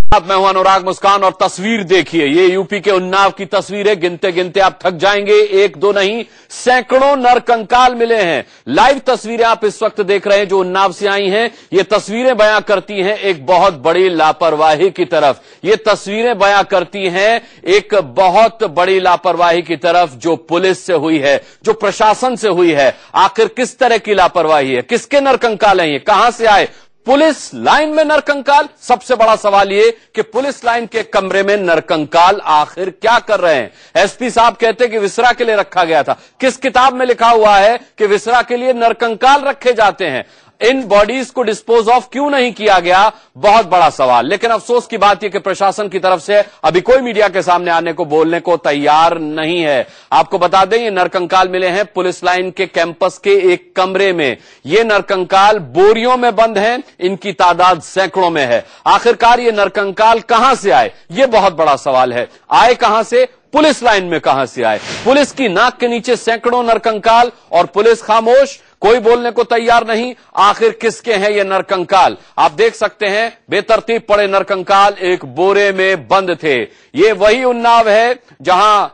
मैं हूं अनुराग मुस्कान और तस्वीर देखिए, ये यूपी के उन्नाव की तस्वीर है। गिनते गिनते आप थक जाएंगे, एक दो नहीं सैकड़ों नरकंकाल मिले हैं। लाइव तस्वीरें आप इस वक्त देख रहे हैं जो उन्नाव से आई हैं। ये तस्वीरें बयां करती हैं एक बहुत बड़ी लापरवाही की तरफ। ये तस्वीरें बयां करती हैं एक बहुत बड़ी लापरवाही की तरफ जो पुलिस से हुई है, जो प्रशासन से हुई है। आखिर किस तरह की लापरवाही है, किसके नरकंकाल हैं ये, कहां से आए? पुलिस लाइन में नरकंकाल। सबसे बड़ा सवाल ये कि पुलिस लाइन के कमरे में नरकंकाल आखिर क्या कर रहे हैं? एसपी साहब कहते हैं कि विसरा के लिए रखा गया था। किस किताब में लिखा हुआ है कि विसरा के लिए नरकंकाल रखे जाते हैं? इन बॉडीज को डिस्पोज ऑफ क्यों नहीं किया गया? बहुत बड़ा सवाल। लेकिन अफसोस की बात यह कि प्रशासन की तरफ से अभी कोई मीडिया के सामने आने को, बोलने को तैयार नहीं है। आपको बता दें ये नरकंकाल मिले हैं पुलिस लाइन के कैंपस के एक कमरे में। ये नरकंकाल बोरियों में बंद हैं, इनकी तादाद सैकड़ों में है। आखिरकार ये नरकंकाल कहां से आए, ये बहुत बड़ा सवाल है। आए कहां से? पुलिस लाइन में कहां से आए? पुलिस की नाक के नीचे सैकड़ों नरकंकाल और पुलिस खामोश, कोई बोलने को तैयार नहीं। आखिर किसके हैं ये नरकंकाल? आप देख सकते हैं बेतरतीब पड़े नरकंकाल एक बोरे में बंद थे। ये वही उन्नाव है जहां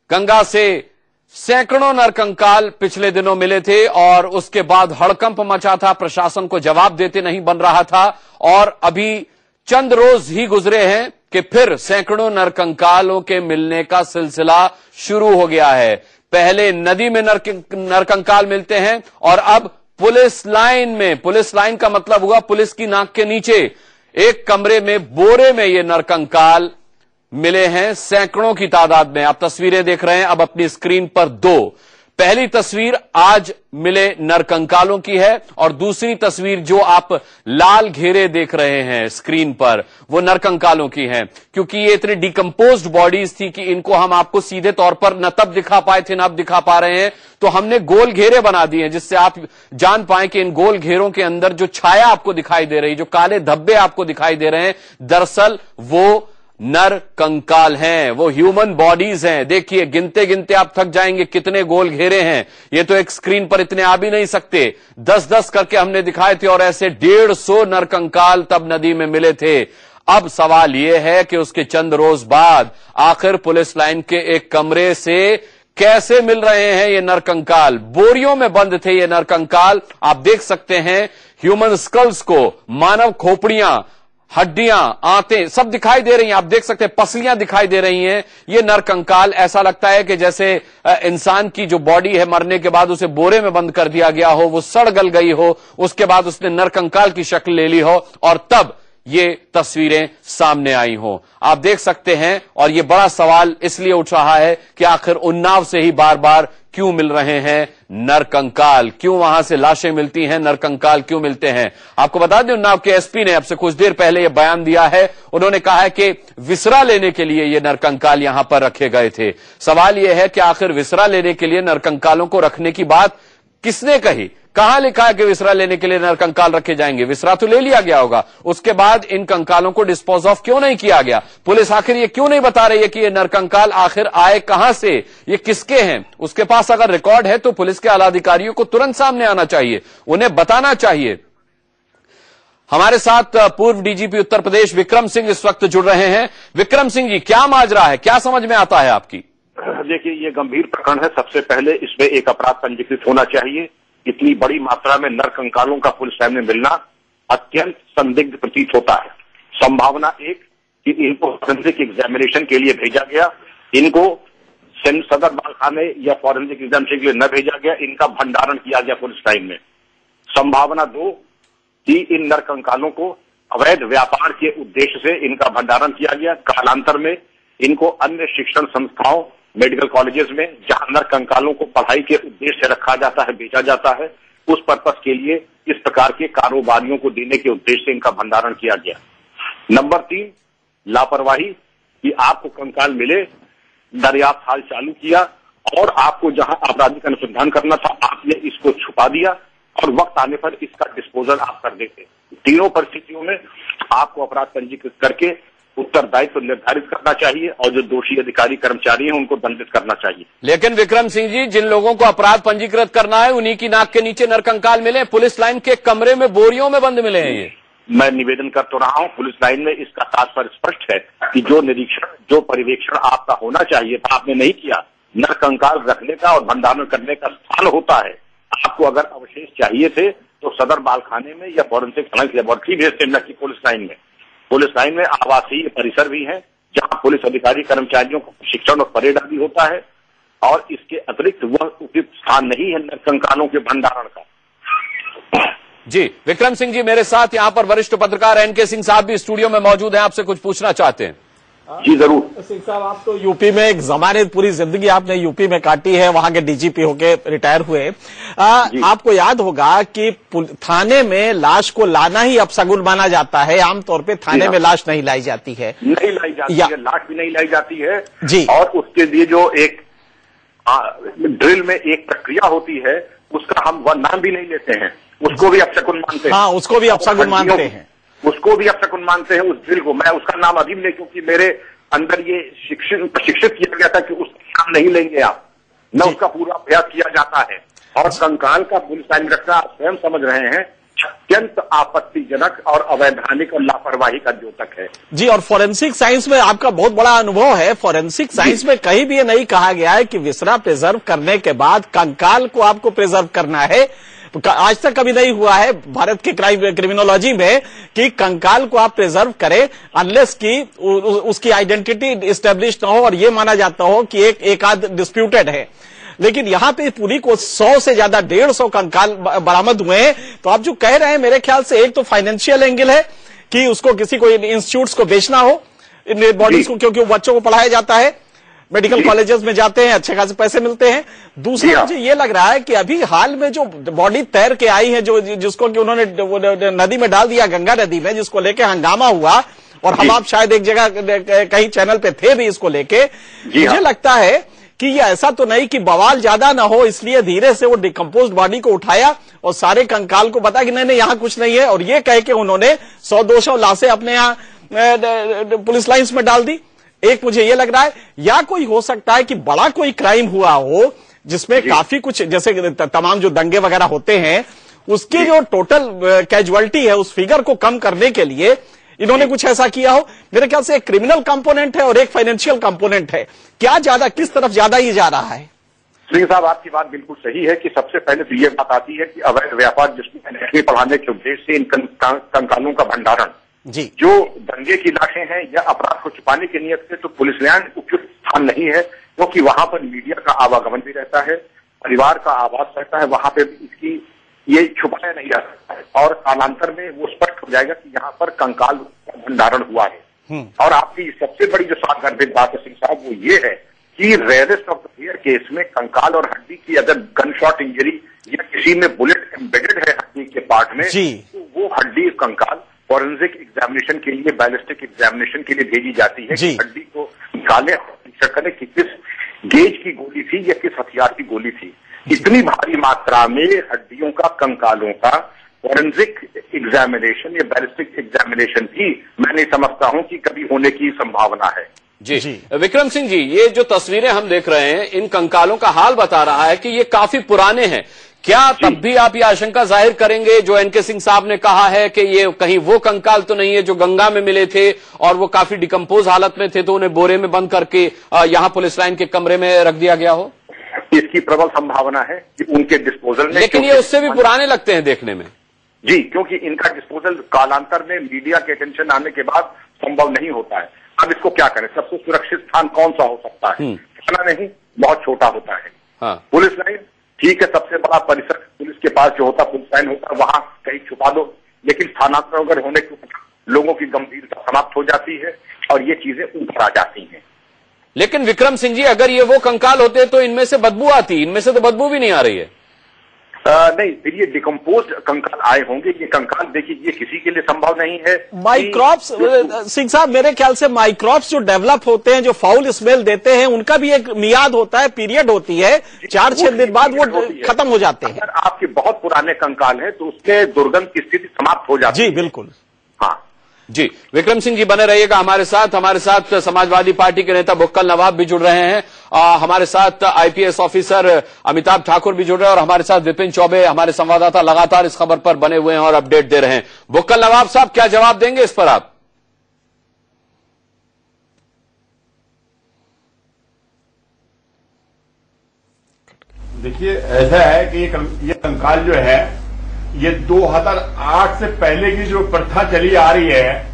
गंगा से सैकड़ों नरकंकाल पिछले दिनों मिले थे और उसके बाद हड़कंप मचा था। प्रशासन को जवाब देते नहीं बन रहा था और अभी चंद रोज ही गुजरे हैं कि फिर सैकड़ों नरकंकालों के मिलने का सिलसिला शुरू हो गया है। पहले नदी में नरकंकाल मिलते हैं और अब पुलिस लाइन में। पुलिस लाइन का मतलब हुआ पुलिस की नाक के नीचे एक कमरे में बोरे में ये नरकंकाल मिले हैं सैकड़ों की तादाद में। आप तस्वीरें देख रहे हैं अब अपनी स्क्रीन पर दो। पहली तस्वीर आज मिले नरकंकालों की है और दूसरी तस्वीर जो आप लाल घेरे देख रहे हैं स्क्रीन पर वो नरकंकालों की है। क्योंकि ये इतनी डिकम्पोज्ड बॉडीज थी कि इनको हम आपको सीधे तौर पर न तब दिखा पाए थे न अब दिखा पा रहे हैं, तो हमने गोल घेरे बना दिए हैं जिससे आप जान पाए कि इन गोल घेरों के अंदर जो छाया आपको दिखाई दे रही, जो काले धब्बे आपको दिखाई दे रहे हैं, दरअसल वो नरकंकाल हैं, वो ह्यूमन बॉडीज हैं। देखिए गिनते गिनते आप थक जाएंगे कितने गोल घेरे हैं। ये तो एक स्क्रीन पर इतने आ भी नहीं सकते, 10-10 करके हमने दिखाए थे और ऐसे 150 नरकंकाल तब नदी में मिले थे। अब सवाल यह है कि उसके चंद रोज बाद आखिर पुलिस लाइन के एक कमरे से कैसे मिल रहे हैं ये नरकंकाल? बोरियों में बंद थे ये नरकंकाल। आप देख सकते हैं ह्यूमन स्कल्स को, मानव खोपड़ियां, हड्डियां, आंतें सब दिखाई दे रही हैं। आप देख सकते हैं पसलियां दिखाई दे रही हैं। ये नरकंकाल ऐसा लगता है कि जैसे इंसान की जो बॉडी है मरने के बाद उसे बोरे में बंद कर दिया गया हो, वो सड़ गल गई हो, उसके बाद उसने नरकंकाल की शक्ल ले ली हो और तब ये तस्वीरें सामने आई हो। आप देख सकते हैं और ये बड़ा सवाल इसलिए उठ रहा है कि आखिर उन्नाव से ही बार बार क्यों मिल रहे हैं नरकंकाल? क्यों वहां से लाशें मिलती हैं, नरकंकाल क्यों मिलते हैं? आपको बता दें उन्नाव के एसपी ने अब से कुछ देर पहले यह बयान दिया है। उन्होंने कहा है कि विसरा लेने के लिए ये नरकंकाल यहां पर रखे गए थे। सवाल यह है कि आखिर विसरा लेने के लिए नरकंकालों को रखने की बात किसने कही? कहां लिखा है कि विसरा लेने के लिए नरकंकाल रखे जाएंगे? विसरा तो ले लिया गया होगा, उसके बाद इन कंकालों को डिस्पोज ऑफ क्यों नहीं किया गया? पुलिस आखिर ये क्यों नहीं बता रही है कि ये नरकंकाल आखिर आए कहां से, ये किसके हैं? उसके पास अगर रिकॉर्ड है तो पुलिस के आला अधिकारियों को तुरंत सामने आना चाहिए, उन्हें बताना चाहिए। हमारे साथ पूर्व डीजीपी उत्तर प्रदेश विक्रम सिंह इस वक्त जुड़ रहे हैं। विक्रम सिंह जी, क्या माजरा है, क्या समझ में आता है आपकी? देखिए ये गंभीर प्रकरण है। सबसे पहले इसमें एक अपराध पंजीकृत होना चाहिए। इतनी बड़ी मात्रा में नरकंकालों का पुलिस लाइन में मिलना अत्यंत संदिग्ध प्रतीत होता है। संभावना एक कि इनको फॉरेंसिक एग्जामिनेशन के लिए भेजा गया, इनको सदर बालखाने या फॉरेंसिक एग्जामिनेशन के लिए न भेजा गया, इनका भंडारण किया गया पुलिस लाइन में। संभावना दो कि इन नरकंकालों को अवैध व्यापार के उद्देश्य से इनका भंडारण किया गया। कालांतर में इनको अन्य शिक्षण संस्थाओं, मेडिकल कॉलेजेस में जहां नरकंकालों को पढ़ाई के उद्देश्य से रखा जाता है, बेचा जाता है, उस पर्पस के लिए इस प्रकार के कारोबारियों को देने के उद्देश्य से इनका भंडारण किया गया। नंबर 3, लापरवाही कि आपको कंकाल मिले, दरियाफ्त हाल चालू किया और आपको जहां आपराधिक अनुसंधान करना था आपने इसको छुपा दिया और वक्त आने पर इसका डिस्पोजल आप कर देते। तीनों परिस्थितियों में आपको अपराध पंजीकृत करके उत्तरदायित्व निर्धारित करना चाहिए और जो दोषी अधिकारी कर्मचारी हैं उनको दंडित करना चाहिए। लेकिन विक्रम सिंह जी, जिन लोगों को अपराध पंजीकृत करना है उन्हीं की नाक के नीचे नरकंकाल मिले। पुलिस लाइन के कमरे में बोरियों में बंद मिले हैं ये। मैं निवेदन कर तो रहा हूं, पुलिस लाइन में इसका तात्पर्य स्पष्ट है कि जो निरीक्षण, जो परिवेक्षण आपका होना चाहिए था, आपने नहीं किया। नर कंकाल रखने का और भंडारण करने का स्थान होता है। आपको अगर अवशेष चाहिए थे तो सदर बालखाने में या फॉरेंसिक साइंस लेबोरेटरी भेजते, न कि पुलिस लाइन में। पुलिस लाइन में आवासीय परिसर भी है जहां पुलिस अधिकारी कर्मचारियों को प्रशिक्षण और परेड भी होता है, और इसके अतिरिक्त वह उपयुक्त स्थान नहीं है नर कंकालों के भंडारण का। जी, विक्रम सिंह जी मेरे साथ यहां पर वरिष्ठ पत्रकार एनके सिंह साहब भी स्टूडियो में मौजूद हैं, आपसे कुछ पूछना चाहते हैं। जी जरूर। सिंह साहब, आप तो यूपी में एक जमाने, पूरी जिंदगी आपने यूपी में काटी है, वहां के डीजीपी होके रिटायर हुए। आपको याद होगा कि थाने में लाश को लाना ही अपशगुन माना जाता है। आमतौर पे थाने में लाश नहीं लाई जाती है, नहीं लाई जाती है, लाश भी नहीं लाई जाती है जी। और उसके लिए जो एक ड्रिल में एक प्रक्रिया होती है, उसका हम वह नाम भी नहीं लेते हैं, उसको भी अपशगुन मानते हैं। हाँ, उसको भी अपशगुन मानते हैं, उसको भी अपशगुन मानते हैं। उस ड्रिल को मैं उसका नाम अभी नहीं, क्योंकि मेरे अंदर ये प्रशिक्षित किया गया था कि उसका नाम नहीं लेंगे आप, न उसका पूरा अभ्यास किया जाता है। और कंकाल का पुलिस लाइन रखना, आप स्वयं समझ रहे हैं, अत्यंत आपत्तिजनक और अवैधानिक और लापरवाही का द्योतक है जी। और फोरेंसिक साइंस में आपका बहुत बड़ा अनुभव है। फोरेंसिक साइंस में कहीं भी ये नहीं कहा गया है कि विसरा प्रिजर्व करने के बाद कंकाल को आपको प्रिजर्व करना है। आज तक कभी नहीं हुआ है भारत के क्रिमिनोलॉजी में कि कंकाल को आप प्रिजर्व करें अनलेस कि उसकी आइडेंटिटी इस्टेब्लिश ना हो और ये माना जाता हो कि एक आध डिस्प्यूटेड है। लेकिन यहां पे पूरी को 100 से ज्यादा 150 कंकाल बरामद हुए हैं। तो आप जो कह रहे हैं, मेरे ख्याल से एक तो फाइनेंशियल एंगल है कि उसको किसी को इंस्टीट्यूट्स को बेचना हो इन बॉडीज को, क्योंकि बच्चों को पढ़ाया जाता है, मेडिकल कॉलेजेस में जाते हैं, अच्छे खासे पैसे मिलते हैं। दूसरा मुझे ये लग रहा है कि अभी हाल में जो बॉडी तैर के आई है, जिसको कि उन्होंने नदी में डाल दिया, गंगा नदी में, जिसको लेके हंगामा हुआ, और हम आप शायद एक जगह कहीं चैनल पे थे भी इसको लेके। मुझे लगता है कि ये ऐसा तो नहीं कि बवाल ज्यादा ना हो, इसलिए धीरे से वो डिकम्पोज्ड बॉडी को उठाया और सारे कंकाल को बताया कि नहीं नहीं, यहां कुछ नहीं है, और ये कह के उन्होंने 100-200 लाशें अपने यहां पुलिस लाइन्स में डाल दी। एक मुझे ये लग रहा है, या कोई हो सकता है कि बड़ा कोई क्राइम हुआ हो जिसमें काफी कुछ, जैसे तमाम जो दंगे वगैरह होते हैं, उसकी जो टोटल कैजुअलिटी है उस फिगर को कम करने के लिए इन्होंने कुछ ऐसा किया हो। मेरे ख्याल से एक क्रिमिनल कंपोनेंट है और एक फाइनेंशियल कंपोनेंट है। क्या ज्यादा, किस तरफ ज्यादा ये जा रहा है? सिंह साहब, आपकी बात बिल्कुल सही है कि सबसे पहले तो ये बात आती है कि अवैध व्यापार, जिसमें एनेटमी पढ़ाने के उद्देश्य से इन कंकालों का भंडारण जी, जो दंगे की लाशें हैं या अपराध को छुपाने की नियत से, तो पुलिस लाइन उपयुक्त स्थान नहीं है, क्योंकि वहां पर मीडिया का आवागमन भी रहता है, परिवार का आवास रहता है, वहां पे इसकी ये छुपाया नहीं जा सकता है, और कालांतर में वो स्पष्ट हो जाएगा कि यहाँ पर कंकाल का भंडारण हुआ है। और आपकी सबसे बड़ी जो सार्वगर्भित बात है सिंह साहब, वो ये है कि rarest of the rare case में कंकाल और हड्डी की अगर गन शॉट इंजरी या किसी में बुलेट एम्बेडेड है हड्डी के पार्ट में, तो वो हड्डी कंकाल फॉरेंसिक एग्जामिनेशन के लिए, बैलिस्टिक एग्जामिनेशन के लिए भेजी जाती है कि हड्डी को निकाले और चेक करें कि किस गेज की गोली थी या किस हथियार की गोली थी। इतनी भारी मात्रा में हड्डियों का, कंकालों का फॉरेंसिक एग्जामिनेशन या बैलिस्टिक एग्जामिनेशन भी मैं नहीं समझता हूं कि कभी होने की संभावना है। जी विक्रम सिंह जी, ये जो तस्वीरें हम देख रहे हैं, इन कंकालों का हाल बता रहा है कि ये काफी पुराने हैं। क्या तब भी आप ये आशंका जाहिर करेंगे जो एनके सिंह साहब ने कहा है कि ये कहीं वो कंकाल तो नहीं है जो गंगा में मिले थे और वो काफी डिकम्पोज हालत में थे, तो उन्हें बोरे में बंद करके यहां पुलिस लाइन के कमरे में रख दिया गया हो? इसकी प्रबल संभावना है कि उनके डिस्पोजल में, लेकिन ये उससे भी पुराने लगते हैं देखने में। जी, क्योंकि इनका डिस्पोजल कालांतर में मीडिया के अटेंशन आने के बाद संभव नहीं होता है। अब इसको क्या करें? सबसे सुरक्षित स्थान कौन सा हो सकता है? थाना नहीं, बहुत छोटा होता है। हाँ। पुलिस लाइन ठीक है, सबसे बड़ा परिसर पुलिस के पास जो होता, पुलिस लाइन होता, वहां कहीं छुपा दो, लेकिन स्थानांतरण अगर होने के लोगों की गंभीरता समाप्त हो जाती है और ये चीजें ऊपर आ जाती हैं। लेकिन विक्रम सिंह जी, अगर ये वो कंकाल होते तो इनमें से बदबू आती, इनमें से तो बदबू भी नहीं आ रही है। नहीं, फिर ये डिकम्पोज्ड कंकाल आए होंगे। ये कंकाल देखिए, ये किसी के लिए संभव नहीं है। माइक्रोब्स, सिंह साहब, मेरे ख्याल से माइक्रोब्स जो डेवलप होते हैं, जो फाउल स्मेल देते हैं, उनका भी एक मियाद होता है, पीरियड होती है, 4-6 दिन बाद वो खत्म हो जाते हैं। अगर आपके बहुत पुराने कंकाल है तो उसके दुर्गंध की स्थिति समाप्त हो जाती है। जी बिल्कुल। हाँ जी, विक्रम सिंह जी बने रहिएगा हमारे साथ समाजवादी पार्टी के नेता बुक्कल नवाब भी जुड़ रहे हैं। हमारे साथ आईपीएस ऑफिसर अमिताभ ठाकुर भी जुड़ रहे हैं और हमारे साथ विपिन चौबे हमारे संवाददाता लगातार इस खबर पर बने हुए हैं और अपडेट दे रहे हैं। बुक्कल नवाब साहब, क्या जवाब देंगे इस पर आप? देखिए, ऐसा है कि ये कंकाल जो है ये 2008 से पहले की जो प्रथा चली आ रही है,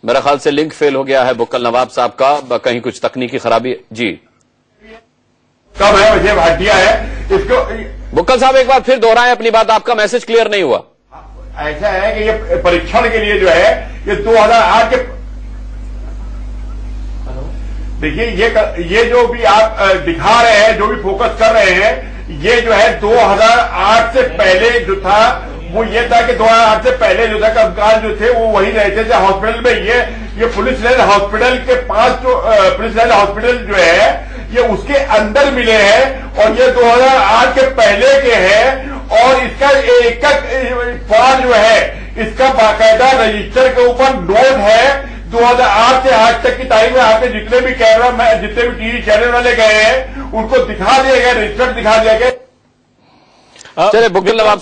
मेरा ख्याल से लिंक फेल हो गया है बुक्कल नवाब साहब का, कहीं कुछ तकनीकी खराबी। जी, कब है वैसे हड्डियां है इसको। बुक्कल साहब एक बार फिर दोहराएं अपनी बात, आपका मैसेज क्लियर नहीं हुआ। ऐसा है कि ये परीक्षण के लिए जो है ये 2008 के, देखिए ये जो भी आप दिखा रहे हैं, जो भी फोकस कर रहे हैं, ये जो है 2008 से पहले जो था वो ये था कि 2008 से पहले जो था कंकाल जो थे वो वही रहते थे हॉस्पिटल में। ये पुलिस लाइन हॉस्पिटल के पास जो पुलिस लाइन हॉस्पिटल जो है ये उसके अंदर मिले हैं और ये 2008 के पहले के हैं और इसका एक फार्म जो है इसका बाकायदा रजिस्टर के ऊपर नोट है। 2008 से आज तक की तारीख में आपके जितने भी कैमरा, जितने भी टीवी चैनल वाले गए हैं उनको दिखा दिया गया, रजिस्टर दिखा दिया गया। चलिए बुक्कल नवाब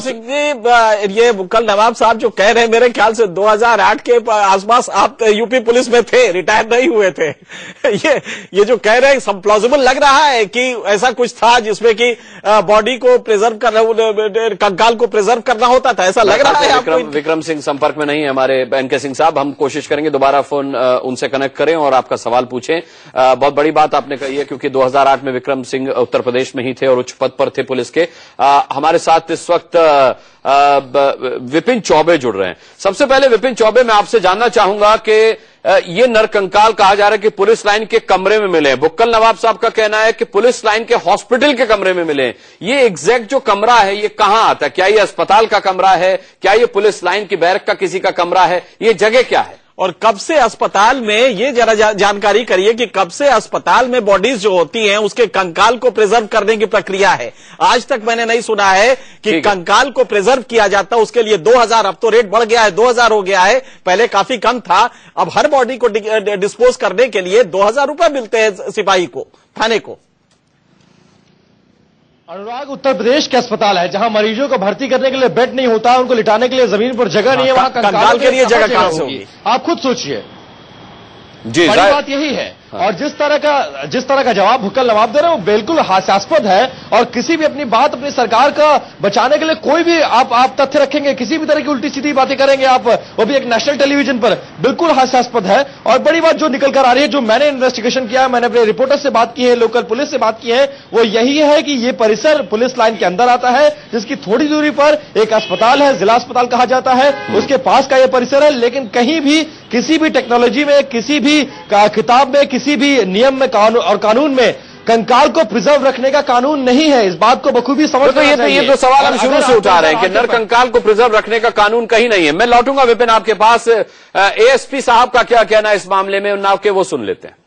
सिंह जी, ये बुक्कल नवाब साहब जो कह रहे हैं, मेरे ख्याल से 2008 के आसपास आप यूपी पुलिस में थे, रिटायर नहीं हुए थे। ये जो कह रहे हैं प्लॉजिबल लग रहा है कि ऐसा कुछ था जिसमें कि बॉडी को प्रिजर्व करना, कंकाल को प्रिजर्व करना होता था, ऐसा लग रहा है। विक्रम सिंह संपर्क में नहीं है हमारे एनके सिंह साहब, हम कोशिश करेंगे दोबारा फोन उनसे कनेक्ट करें और आपका सवाल पूछें। बहुत बड़ी बात आपने कही है क्योंकि 2008 में विक्रम सिंह उत्तर प्रदेश में ही थे और उच्च पद पर थे पुलिस के। हमारे साथ इस वक्त विपिन चौबे जुड़ रहे हैं। सबसे पहले विपिन चौबे, मैं आपसे जानना चाहूंगा कि ये नरकंकाल कहा जा रहा है कि पुलिस लाइन के कमरे में मिले हैं। बुक्कल नवाब साहब का कहना है कि पुलिस लाइन के हॉस्पिटल के कमरे में मिले हैं। ये एग्जैक्ट जो कमरा है ये कहां आता है? क्या ये अस्पताल का कमरा है? क्या ये पुलिस लाइन की बैरक का किसी का कमरा है? ये जगह क्या है और कब से अस्पताल में, ये जरा जानकारी करिए कि कब से अस्पताल में बॉडीज जो होती हैं उसके कंकाल को प्रिजर्व करने की प्रक्रिया है? आज तक मैंने नहीं सुना है कि कंकाल को प्रिजर्व किया जाता। उसके लिए 2000, अब तो रेट बढ़ गया है, 2000 हो गया है, पहले काफी कम था। अब हर बॉडी को डिस्पोज करने के लिए 2000 रुपए मिलते हैं सिपाही को, थाने को। अनुराग, उत्तर प्रदेश के अस्पताल है जहां मरीजों को भर्ती करने के लिए बेड नहीं होता, उनको लिटाने के लिए जमीन पर जगह नहीं है, वहां कंकाल के लिए जगह कहां से होगी? आप खुद सोचिए। बड़ी बात यही है। और जिस तरह का जवाब बुक्कल नवाब दे रहे हैं वो बिल्कुल हास्यास्पद है और किसी भी अपनी बात, अपनी सरकार का बचाने के लिए कोई भी आप तथ्य रखेंगे, किसी भी तरह की उल्टी सीधी बातें करेंगे आप, वो भी एक नेशनल टेलीविजन पर, बिल्कुल हास्यास्पद है। और बड़ी बात जो निकल कर आ रही है, जो मैंने इन्वेस्टिगेशन किया है, मैंने अपने रिपोर्टर से बात की है, लोकल पुलिस से बात की है, वो यही है कि ये परिसर पुलिस लाइन के अंदर आता है, जिसकी थोड़ी दूरी पर एक अस्पताल है, जिला अस्पताल कहा जाता है, उसके पास का ये परिसर है। लेकिन कहीं भी किसी भी टेक्नोलॉजी में, किसी भी किताब में, किसी भी नियम में और कानून में कंकाल को प्रिजर्व रखने का कानून नहीं है। इस बात को बखूबी समझ तो ये तो सवाल हम शुरू से उठा रहे हैं कि नरकंकाल को प्रिजर्व रखने का कानून कहीं नहीं है। मैं लौटूंगा विपिन आपके पास। एएसपी साहब का क्या कहना है इस मामले में, उन्नाव के, वो सुन लेते हैं।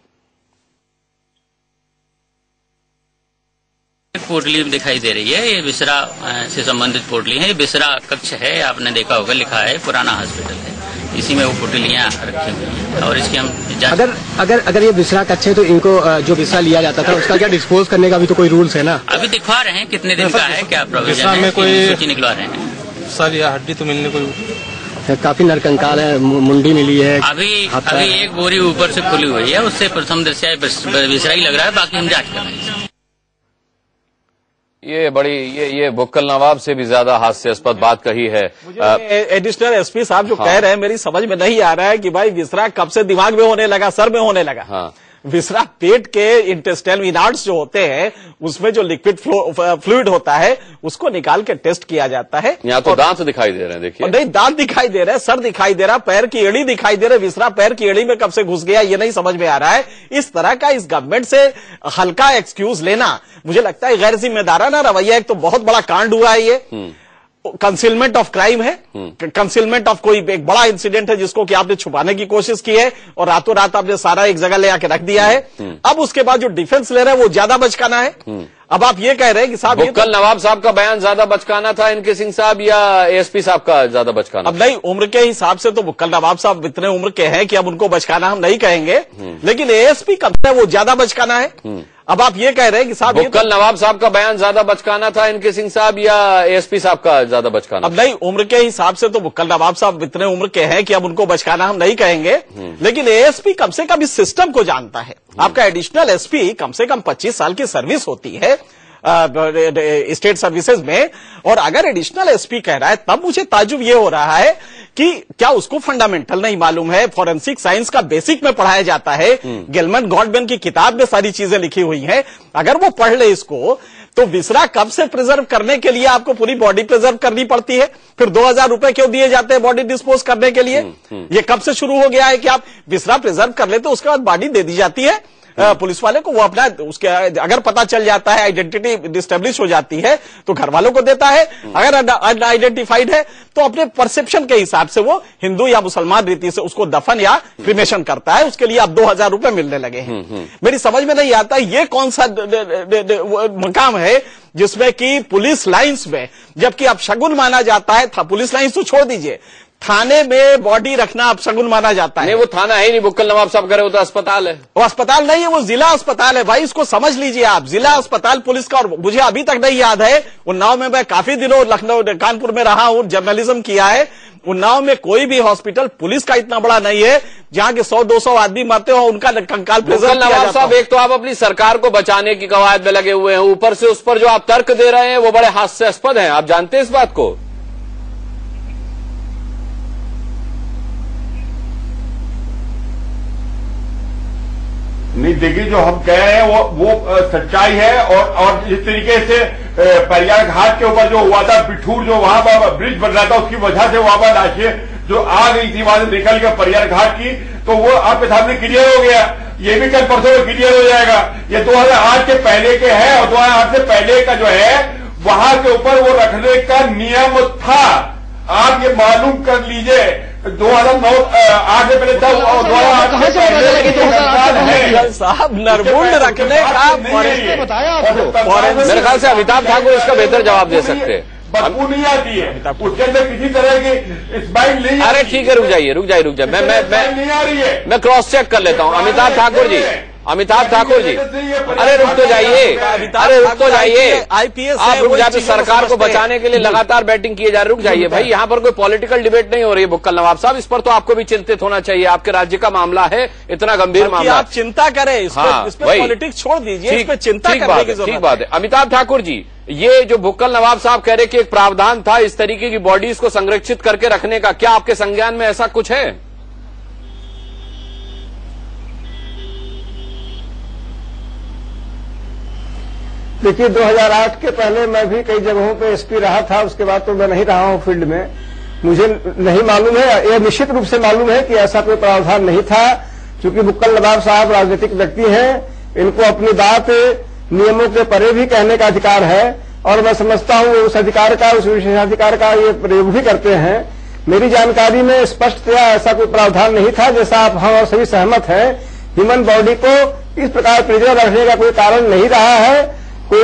पोटली दिखाई दे रही है, ये बिसरा से संबंधित पोटली है। ये बिसरा कक्ष है, आपने देखा होगा, लिखा है पुराना हॉस्पिटल है, इसी में वो पोटलियां रखी हुई हैं और इसकी हम अगर ये बिसरा कक्ष है तो इनको जो बिसरा लिया जाता था उसका क्या डिस्पोज करने का भी तो कोई रूल्स है ना? अभी दिखा रहे हैं कितने दिन का है, क्या प्रोविजन है, कोई सूची निकलवा रहे हैं सर। यह हड्डी तो मिलने कोई काफी नरकंकाल है, मुंडी मिली है। अभी एक बोरी ऊपर से खुली हुई है, उससे प्रथम दृष्टया बिसरा ही लग रहा है, बाकी हम जांच कर रहे हैं। ये बुक्कल नवाब से भी ज्यादा हास्यास्पद बात कही है। एडिशनल एसपी साहब जो कह रहे हैं, मेरी समझ में नहीं आ रहा है कि भाई विसरा कब से दिमाग में होने लगा, सर में होने लगा। हाँ। विसरा पेट के इंटेस्टाइनल इनार्ड्स जो होते हैं उसमें जो लिक्विड फ्लूइड होता है उसको निकाल के टेस्ट किया जाता है। यहाँ तो दांत दिखाई दे रहे हैं, देखिए। नहीं, दांत दिखाई दे रहे हैं, सर दिखाई दे रहा, पैर की एड़ी दिखाई दे रहा है। विसरा पैर की एड़ी में कब से घुस गया ये नहीं समझ में आ रहा है। इस तरह का इस गवर्नमेंट से हल्का एक्सक्यूज लेना मुझे लगता है गैर जिम्मेदाराना रवैया। एक तो बहुत बड़ा कांड हुआ है, ये कंसीलमेंट ऑफ क्राइम है, कंसीलमेंट ऑफ कोई एक बड़ा इंसिडेंट है जिसको कि आपने छुपाने की कोशिश की है और रातों रात आपने सारा एक जगह ले आके रख दिया है। अब उसके बाद जो डिफेंस ले रहा है वो ज्यादा बचकाना है। अब आप ये कह रहे हैं कि साहब कल नवाब साहब का बयान ज्यादा बचकाना था इनके सिंह साहब या एएसपी साहब का ज्यादा बचकाना? अब नहीं, उम्र के हिसाब से तो कल नवाब साहब इतने उम्र के हैं कि अब उनको बचकाना हम नहीं कहेंगे, लेकिन एएसपी कब से वो ज्यादा बचकाना है। अब आप ये कह रहे हैं कि साहब कल नवाब साहब का बयान ज्यादा बचकाना था इनके सिंह साहब या एएसपी साहब का ज्यादा बचकाना? अब नहीं, उम्र के हिसाब से तो कल नवाब साहब इतने उम्र के हैं कि अब उनको बचकाना हम नहीं कहेंगे, लेकिन एएसपी कम से कम इस सिस्टम को जानता है। आपका एडिशनल एसपी कम से कम 25 साल की सर्विस होती है स्टेट सर्विसेज में, और अगर एडिशनल एसपी कह रहा है तब मुझे ताजुब ये हो रहा है कि क्या उसको फंडामेंटल नहीं मालूम है? फॉरेंसिक साइंस का बेसिक में पढ़ाया जाता है, गिलमन गॉडमैन की किताब में सारी चीजें लिखी हुई हैं। अगर वो पढ़ ले इसको तो विसरा कब से प्रिजर्व करने के लिए आपको पूरी बॉडी प्रिजर्व करनी पड़ती है? फिर 2000 रुपए क्यों दिए जाते हैं बॉडी डिस्पोज करने के लिए? ये कब से शुरू हो गया है कि आप विसरा प्रिजर्व कर लेते, उसके बाद बॉडी दे दी जाती है पुलिस वाले को, वो अपना उसके अगर पता चल जाता है, आइडेंटिटी डिस्टेब्लिश हो जाती है तो घर वालों को देता है, अगर अनआइडेंटिफाइड है तो अपने परसेप्शन के हिसाब से वो हिंदू या मुसलमान रीति से उसको दफन या क्रिमेशन करता है। उसके लिए अब 2000 रुपए मिलने लगे हैं। मेरी समझ में नहीं आता ये कौन सा मकाम है जिसमें कि पुलिस लाइंस में, जबकि अब शगुन माना जाता है, पुलिस लाइंस तो छोड़ दीजिए, थाने में बॉडी रखना अब शगुन माना जाता है। नहीं, वो थाना है ही नहीं, बुक्कल नवाब साहब कह रहे हो तो अस्पताल है। वो अस्पताल नहीं है, वो जिला अस्पताल है भाई, इसको समझ लीजिए आप। जिला अस्पताल पुलिस का, और मुझे अभी तक नहीं याद है, उन्नाव में मैं काफी दिनों लखनऊ कानपुर में रहा हूं, जर्नलिज्म किया है, उन्नाव में कोई भी हॉस्पिटल पुलिस का इतना बड़ा नहीं है जहां के 100-200 आदमी मरते हो उनका कंकाल प्रिजर्व किया जाता है। साहब, एक तो आप अपनी सरकार को बचाने की कवायद में लगे हुए हैं, ऊपर से उस पर जो आप तर्क दे रहे हैं वो बड़े हास्यास्पद हैं। आप जानते हैं इस बात को? नहीं, देखिए जो हम कह रहे हैं वो सच्चाई है, और जिस तरीके से परियार घाट के ऊपर जो हुआ था, बिठूर जो वहां पर ब्रिज बन रहा था, उसकी वजह से वहां पर लाशें जो आ गई थी वहां से निकल के परियार घाट की, तो वो आपके सामने क्लियर हो गया। ये भी कल परसों में क्लियर हो जाएगा। ये 2008 के पहले के है, और 2008 से पहले का जो है वहां के ऊपर वो रखने का नियम था। आप ये मालूम कर लीजिए, 2009-8 से पहले तब, और 2008 से पहले साहब नरमुंड रखने का बताया मेरे ख्याल से अमिताभ ठाकुर इसका बेहतर जवाब दे सकते हैं। बदबू नहीं आती है, उसके अंदर किसी तरह की स्माइल नहीं। अरे ठीक है, रुक जाइए। नहीं आ रही है, मैं क्रॉस चेक कर लेता हूँ। अमिताभ ठाकुर जी, अरे रुक तो जाइए, आईपीएस आप रुक जाते। सरकार को बचाने के लिए लगातार बैटिंग किए जा रहे, रुक जाइए भाई। यहाँ पर कोई पॉलिटिकल डिबेट नहीं हो रही है बुक्कल नवाब साहब, इस पर तो आपको भी चिंतित होना चाहिए। आपके राज्य का मामला है, इतना गंभीर मामला, आप चिंता करें, इस पर पॉलिटिक्स छोड़ दीजिए, इस पर चिंता करने की जरूरत है। ठीक बात है। अमिताभ ठाकुर जी, ये जो बुक्कल नवाब साहब कह रहे कि एक प्रावधान था इस तरीके की बॉडीज को संरक्षित करके रखने का, क्या आपके संज्ञान में ऐसा कुछ है? देखिए, 2008 के पहले मैं भी कई जगहों पे एसपी रहा था, उसके बाद तो मैं नहीं रहा हूं फील्ड में। मुझे नहीं मालूम है, यह निश्चित रूप से मालूम है कि ऐसा कोई प्रावधान नहीं था, क्योंकि बुक्कल नवाब साहब राजनीतिक व्यक्ति हैं, इनको अपनी बात नियमों के परे भी कहने का अधिकार है, और मैं समझता हूं उस अधिकार का, उस विशेषाधिकार का ये प्रयोग भी करते हैं। मेरी जानकारी में स्पष्टतया ऐसा कोई प्रावधान नहीं था, जैसा आप हम और सभी सहमत हैं। ह्यूमन बॉडी को इस प्रकार प्रिजर्व रखने का कोई कारण नहीं रहा है, कोई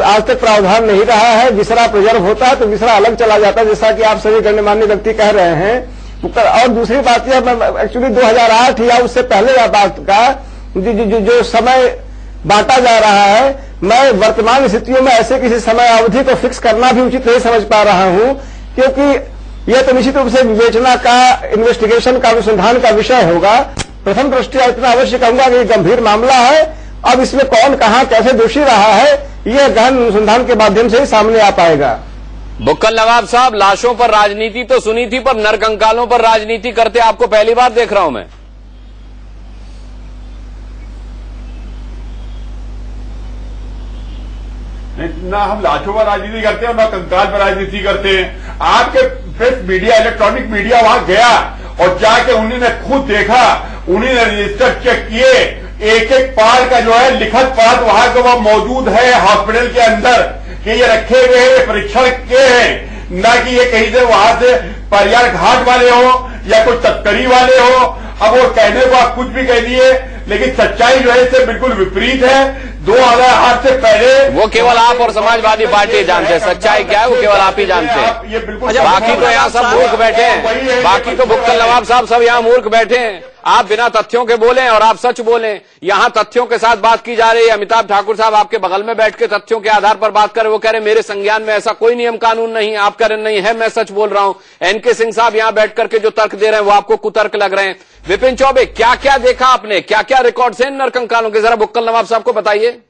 आज तक प्रावधान नहीं रहा है। विसरा प्रिजर्व होता है तो विसरा अलग चला जाता है, जैसा कि आप सभी गण्यमान्य व्यक्ति कह रहे हैं। और दूसरी बात यह, एक्चुअली 2008 या उससे पहले बात का जो समय बांटा जा रहा है, मैं वर्तमान स्थितियों में ऐसे किसी समय अवधि को फिक्स करना भी उचित नहीं समझ पा रहा हूं, क्योंकि यह तो निश्चित रूप से विवेचना का, इन्वेस्टिगेशन का, अनुसंधान का विषय होगा। प्रथम दृष्टया इतना अवश्य कहूंगा कि गंभीर मामला है। अब इसमें कौन कहां कैसे दोषी रहा है, यह गहन अनुसंधान के माध्यम से ही सामने आ पाएगा। बुक्कल नवाब साहब, लाशों पर राजनीति तो सुनी थी, पर नरकंकालों पर राजनीति करते आपको पहली बार देख रहा हूं मैं। ना हम लाशों पर राजनीति करते हैं, ना कंकाल पर राजनीति करते हैं। आपके प्रेस मीडिया, इलेक्ट्रॉनिक मीडिया वहां गया और जाके उन्होंने खुद देखा, उन्होंने रजिस्टर चेक किए, एक एक पार का जो है लिखत पाठ वहां का वह मौजूद है हॉस्पिटल के अंदर कि ये रखे हुए हैं, परीक्षण के हैं, ना कि ये कहीं से वहां से परियार घाट वाले हो या कोई तस्करी वाले हो। अब वो कहने को आप कुछ भी कह दिए, लेकिन सच्चाई जो है इससे बिल्कुल विपरीत है। 2008 से पहले वो केवल आप और समाजवादी पार्टी जानते हैं, सच्चाई क्या है वो केवल आप ही जानते हैं। ये बिल्कुल बाकी तो यहाँ सब मूर्ख बैठे हैं, बाकी तो बुक्कल नवाब साहब सब यहाँ मूर्ख बैठे हैं। आप बिना तथ्यों के बोलें और आप सच बोलें। यहाँ तथ्यों के साथ बात की जा रही है। अमिताभ ठाकुर साहब आपके बगल में बैठ के तथ्यों के आधार पर बात करें, वो कह रहे मेरे संज्ञान में ऐसा कोई नियम कानून नहीं। आप कह रहे नहीं है, मैं सच बोल रहा हूं। एनके सिंह साहब यहाँ बैठ करके जो तर्क दे रहे हैं वो आपको कुतर्क लग रहे हैं। विपिन चौबे, क्या क्या देखा आपने, क्या क्या रिकॉर्ड्स हैं नरकंकालों के, जरा बुक्कल नवाब साहब को बताइए।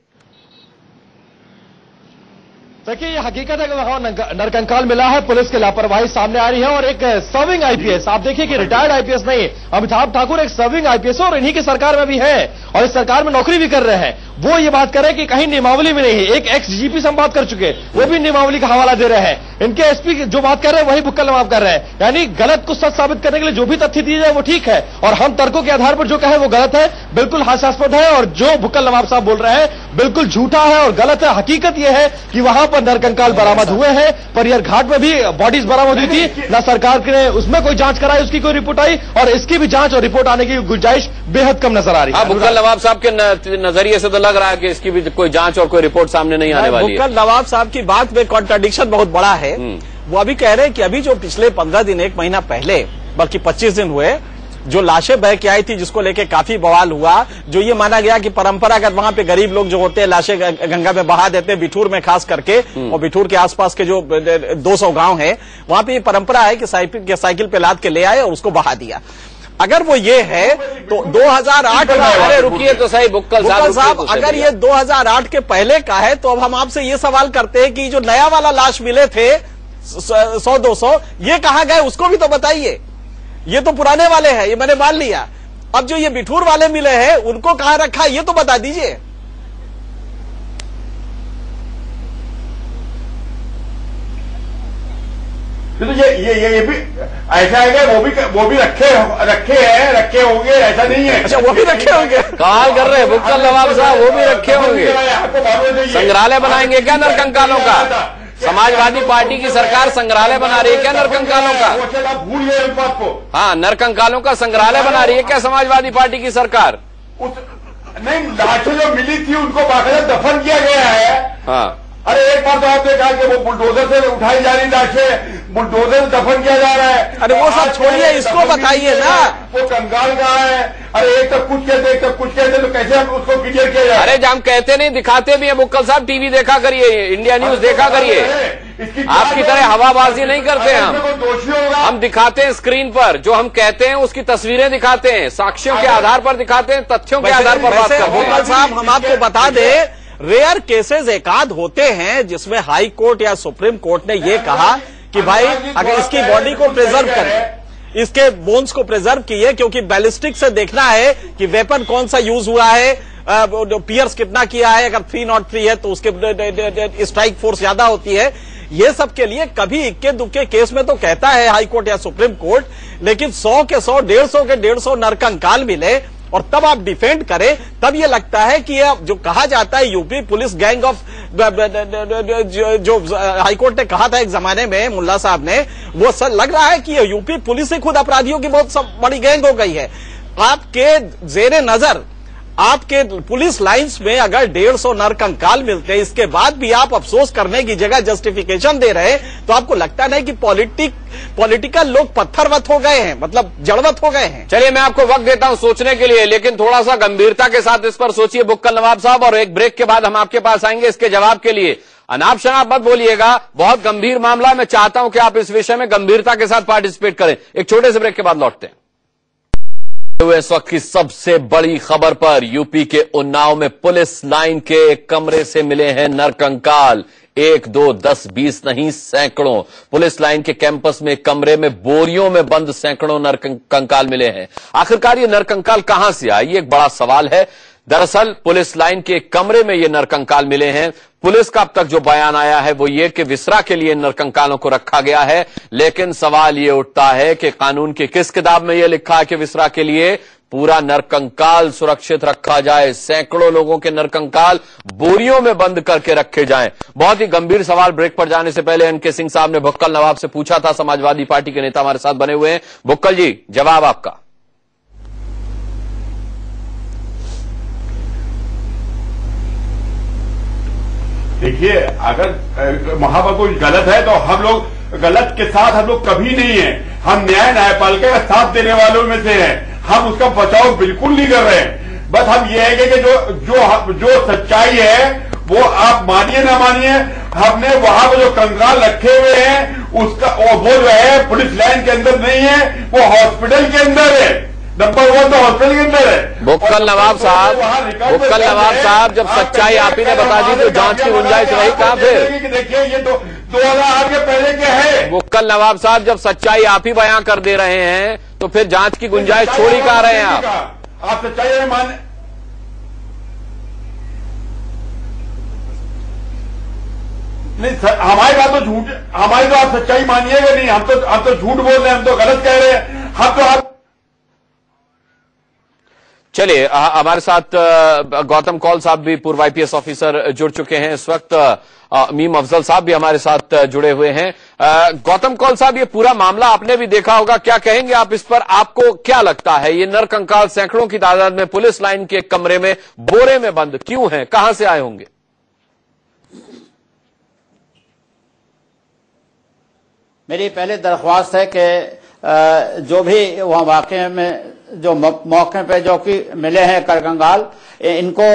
देखिए, ये हकीकत है कि वहां नरकंकाल मिला है, पुलिस की लापरवाही सामने आ रही है। और एक सर्विंग आईपीएस, आप देखिए कि रिटायर्ड आईपीएस नहीं, अमिताभ ठाकुर एक सर्विंग आईपीएस और इन्हीं की सरकार में भी है और इस सरकार में नौकरी भी कर रहे हैं। वो ये बात कर रहे हैं कि कहीं नियमावली में नहीं है। एक एक्स डीजीपी से हम बात कर चुके, वो भी नियमावली का हवाला दे रहे हैं। इनके एसपी जो बात कर रहे हैं वही बुक्कल नवाब कर रहे हैं। यानी गलत को सच साबित करने के लिए जो भी तथ्य दिए जाए वो ठीक है और हम तर्कों के आधार पर जो कहे वो गलत है, बिल्कुल हास्यास्पद है। और जो बुक्कल नवाब साहब बोल रहे हैं बिल्कुल झूठा है और गलत है। हकीकत यह है कि वहां पर नरकंकाल बरामद हुए हैं, परियर घाट में भी बॉडीज बरामद हुई थी। ना सरकार ने उसमें कोई जांच कराई, उसकी कोई रिपोर्ट आई और इसकी भी जांच और रिपोर्ट आने की गुंजाइश बेहद कम नजर आ रही है। बुक्कल नवाब साहब के नजरिए से तो लग रहा है कि इसकी भी कोई जांच और कोई रिपोर्ट सामने नहीं आने वाली है। बुक्कल नवाब साहब की बात में कॉन्ट्राडिक्शन बहुत बड़ा है। वो अभी कह रहे हैं कि अभी जो पिछले 15 दिन, 1 महीना पहले, बल्कि 25 दिन हुए, जो लाशें बह के आई थी जिसको लेके काफी बवाल हुआ, जो ये माना गया कि परंपरागत वहां पे गरीब लोग जो होते हैं लाशें गंगा में बहा देते हैं, बिठूर में खास करके, और बिठूर के आसपास के जो 200 गांव हैं वहां पे ये परंपरा है कि साइकिल पे लाद के ले आए और उसको बहा दिया। अगर वो ये है तो 2008 में, अरे रुकिए तो सही बुक्कल साहब, अगर ये 2008 के पहले का है तो अब हम आपसे ये सवाल करते हैं कि जो नया वाला लाश मिले थे 100-200, ये कहां गए उसको भी तो बताइए। ये तो पुराने वाले हैं, ये मैंने मान लिया। अब जो ये बिठूर वाले मिले हैं उनको कहां रखा ये तो बता दीजिए। तो ये भी ऐसा है कि वो भी रखे होंगे, ऐसा नहीं है। अच्छा, वो भी रखे होंगे, कमाल कर रहे हैं बुक्कल नवाब साहब, वो भी रखे होंगे। संग्रहालय बनाएंगे क्या नरकंकालों का? समाजवादी पार्टी की सरकार संग्रहालय बना रही है क्या नरकंकालों का? भूल गए उस बात को। हाँ, नरकंकालों का संग्रहालय बना रही है क्या समाजवादी पार्टी की सरकार? नहीं, लाशें जो मिली थी उनको बाकायदा दफन किया गया है। हाँ, अरे एक बार तो आपने कहा कि वो बुलडोजर से उठाई जा रही लाशें, बुलडोजर से दफन किया जा रहा है। अरे वो सब छोड़िए, इसको बताइए ना वो कंकाल कहाँ है? अरे एक तक कुछ कहते, एक तक कुछ कहते, तो कैसे हम उसको क्लियर किया जाए? अरे हम कहते नहीं, दिखाते भी है बुक्कल साहब। टीवी देखा करिए, इंडिया न्यूज देखा करिए। आपकी तरह हवाबाजी नहीं करते हम दिखाते हैं स्क्रीन पर, जो हम कहते हैं उसकी तस्वीरें दिखाते हैं, साक्ष्यों के आधार पर दिखाते हैं, तथ्यों के आधार पर बात करते हैं। बुक्कल साहब, हम आपको बता दें, रेयर केसेस एकाध होते हैं जिसमें हाई कोर्ट या सुप्रीम कोर्ट ने ये कहा कि भाई अगर इसकी बॉडी को प्रिजर्व करें, इसके बोन्स को प्रिजर्व किए, क्योंकि बैलिस्टिक से देखना है कि वेपन कौन सा यूज हुआ है, पियर्स कितना किया है। अगर 303 है तो उसके स्ट्राइक फोर्स ज्यादा होती है। ये सब के लिए कभी इक्के दुक्के केस में तो कहता है हाई कोर्ट या सुप्रीम कोर्ट, लेकिन 100 के 100, 150 के 150 नरकंकाल मिले और तब आप डिफेंड करें, तब ये लगता है कि ये जो कहा जाता है यूपी पुलिस गैंग ऑफ, जो हाईकोर्ट ने कहा था एक जमाने में मुल्ला साहब ने, वो सर लग रहा है कि ये यूपी पुलिस ही खुद अपराधियों की बहुत बड़ी गैंग हो गई है। आपके जेरे नजर आपके पुलिस लाइंस में अगर 150 नरकंकाल मिलते हैं, इसके बाद भी आप अफसोस करने की जगह जस्टिफिकेशन दे रहे हैं, तो आपको लगता नहीं कि पॉलिटिकल लोग पत्थरवत हो गए हैं, मतलब जड़वत हो गए हैं? चलिए, मैं आपको वक्त देता हूं सोचने के लिए, लेकिन थोड़ा सा गंभीरता के साथ इस पर सोचिए बुक्कल नवाब साहब, और एक ब्रेक के बाद हम आपके पास आएंगे इसके जवाब के लिए। अनाप शनाप मत बोलिएगा, बहुत गंभीर मामला। मैं चाहता हूं कि आप इस विषय में गंभीरता के साथ पार्टिसिपेट करें। एक छोटे से ब्रेक के बाद लौटते हैं। इस वक्त की सबसे बड़ी खबर पर, यूपी के उन्नाव में पुलिस लाइन के एक कमरे से मिले हैं नरकंकाल। 1, 2, 10, 20 नहीं, सैकड़ों। पुलिस लाइन के कैंपस में कमरे में बोरियों में बंद सैकड़ों नरकंकाल मिले हैं। आखिरकार ये नरकंकाल कहां से आए, ये एक बड़ा सवाल है। दरअसल पुलिस लाइन के कमरे में ये नरकंकाल मिले हैं। पुलिस का अब तक जो बयान आया है वो ये कि विसरा के लिए नरकंकालों को रखा गया है, लेकिन सवाल ये उठता है कि कानून की किस किताब में ये लिखा है कि विसरा के लिए पूरा नरकंकाल सुरक्षित रखा जाए, सैकड़ों लोगों के नरकंकाल बोरियों में बंद करके रखे जाएं। बहुत ही गंभीर सवाल। ब्रेक पर जाने से पहले एनके सिंह साहब ने बुक्कल नवाब से पूछा था, समाजवादी पार्टी के नेता हमारे साथ बने हुए हैं। बुक्कल जी, जवाब आपका। देखिए, अगर वहां पर कोई गलत है तो हम लोग गलत के साथ हम लोग कभी नहीं है। हम न्यायपालिका का साथ देने वालों में से हैं। हम उसका बचाव बिल्कुल नहीं कर रहे हैं। बस हम ये है कि जो सच्चाई है वो आप मानिए ना मानिए, हमने वहां पर जो कंकाल रखे हुए हैं उसका वो जो है पुलिस लाइन के अंदर नहीं है, वो हॉस्पिटल के अंदर है। नंबर 1 तो हॉस्पिटल के अंदर है। बुक्कल नवाब साहब, जब सच्चाई आप ही ने बता दी तो जांच की गुंजाइश रही कहां फिर? देखिए, ये 2008 के पहले क्या है? बुक्कल नवाब साहब, जब सच्चाई आप ही बयां कर दे रहे हैं तो फिर जांच की गुंजाइश छोड़ ही कहां रहे हैं आप सच्चाई मान नहीं, हमारी बात तो झूठ, हमारी तो आप सच्चाई मानिएगा नहीं। हम तो झूठ बोल रहे हैं, हम तो गलत कह रहे हैं। हम तो चलिए, हमारे साथ गौतम कौल साहब भी पूर्व आईपीएस ऑफिसर जुड़ चुके हैं इस वक्त। मीम अफजल साहब भी हमारे साथ जुड़े हुए हैं। गौतम कौल साहब, ये पूरा मामला आपने भी देखा होगा, क्या कहेंगे आप इस पर? आपको क्या लगता है ये नरकंकाल सैकड़ों की तादाद में पुलिस लाइन के कमरे में बोरे में बंद क्यों हैं? कहां से आए होंगे? मेरी पहले दरख्वास्त है कि जो भी वहां वाकये में जो मौके पे जो कि मिले हैं करकंकाल, इनको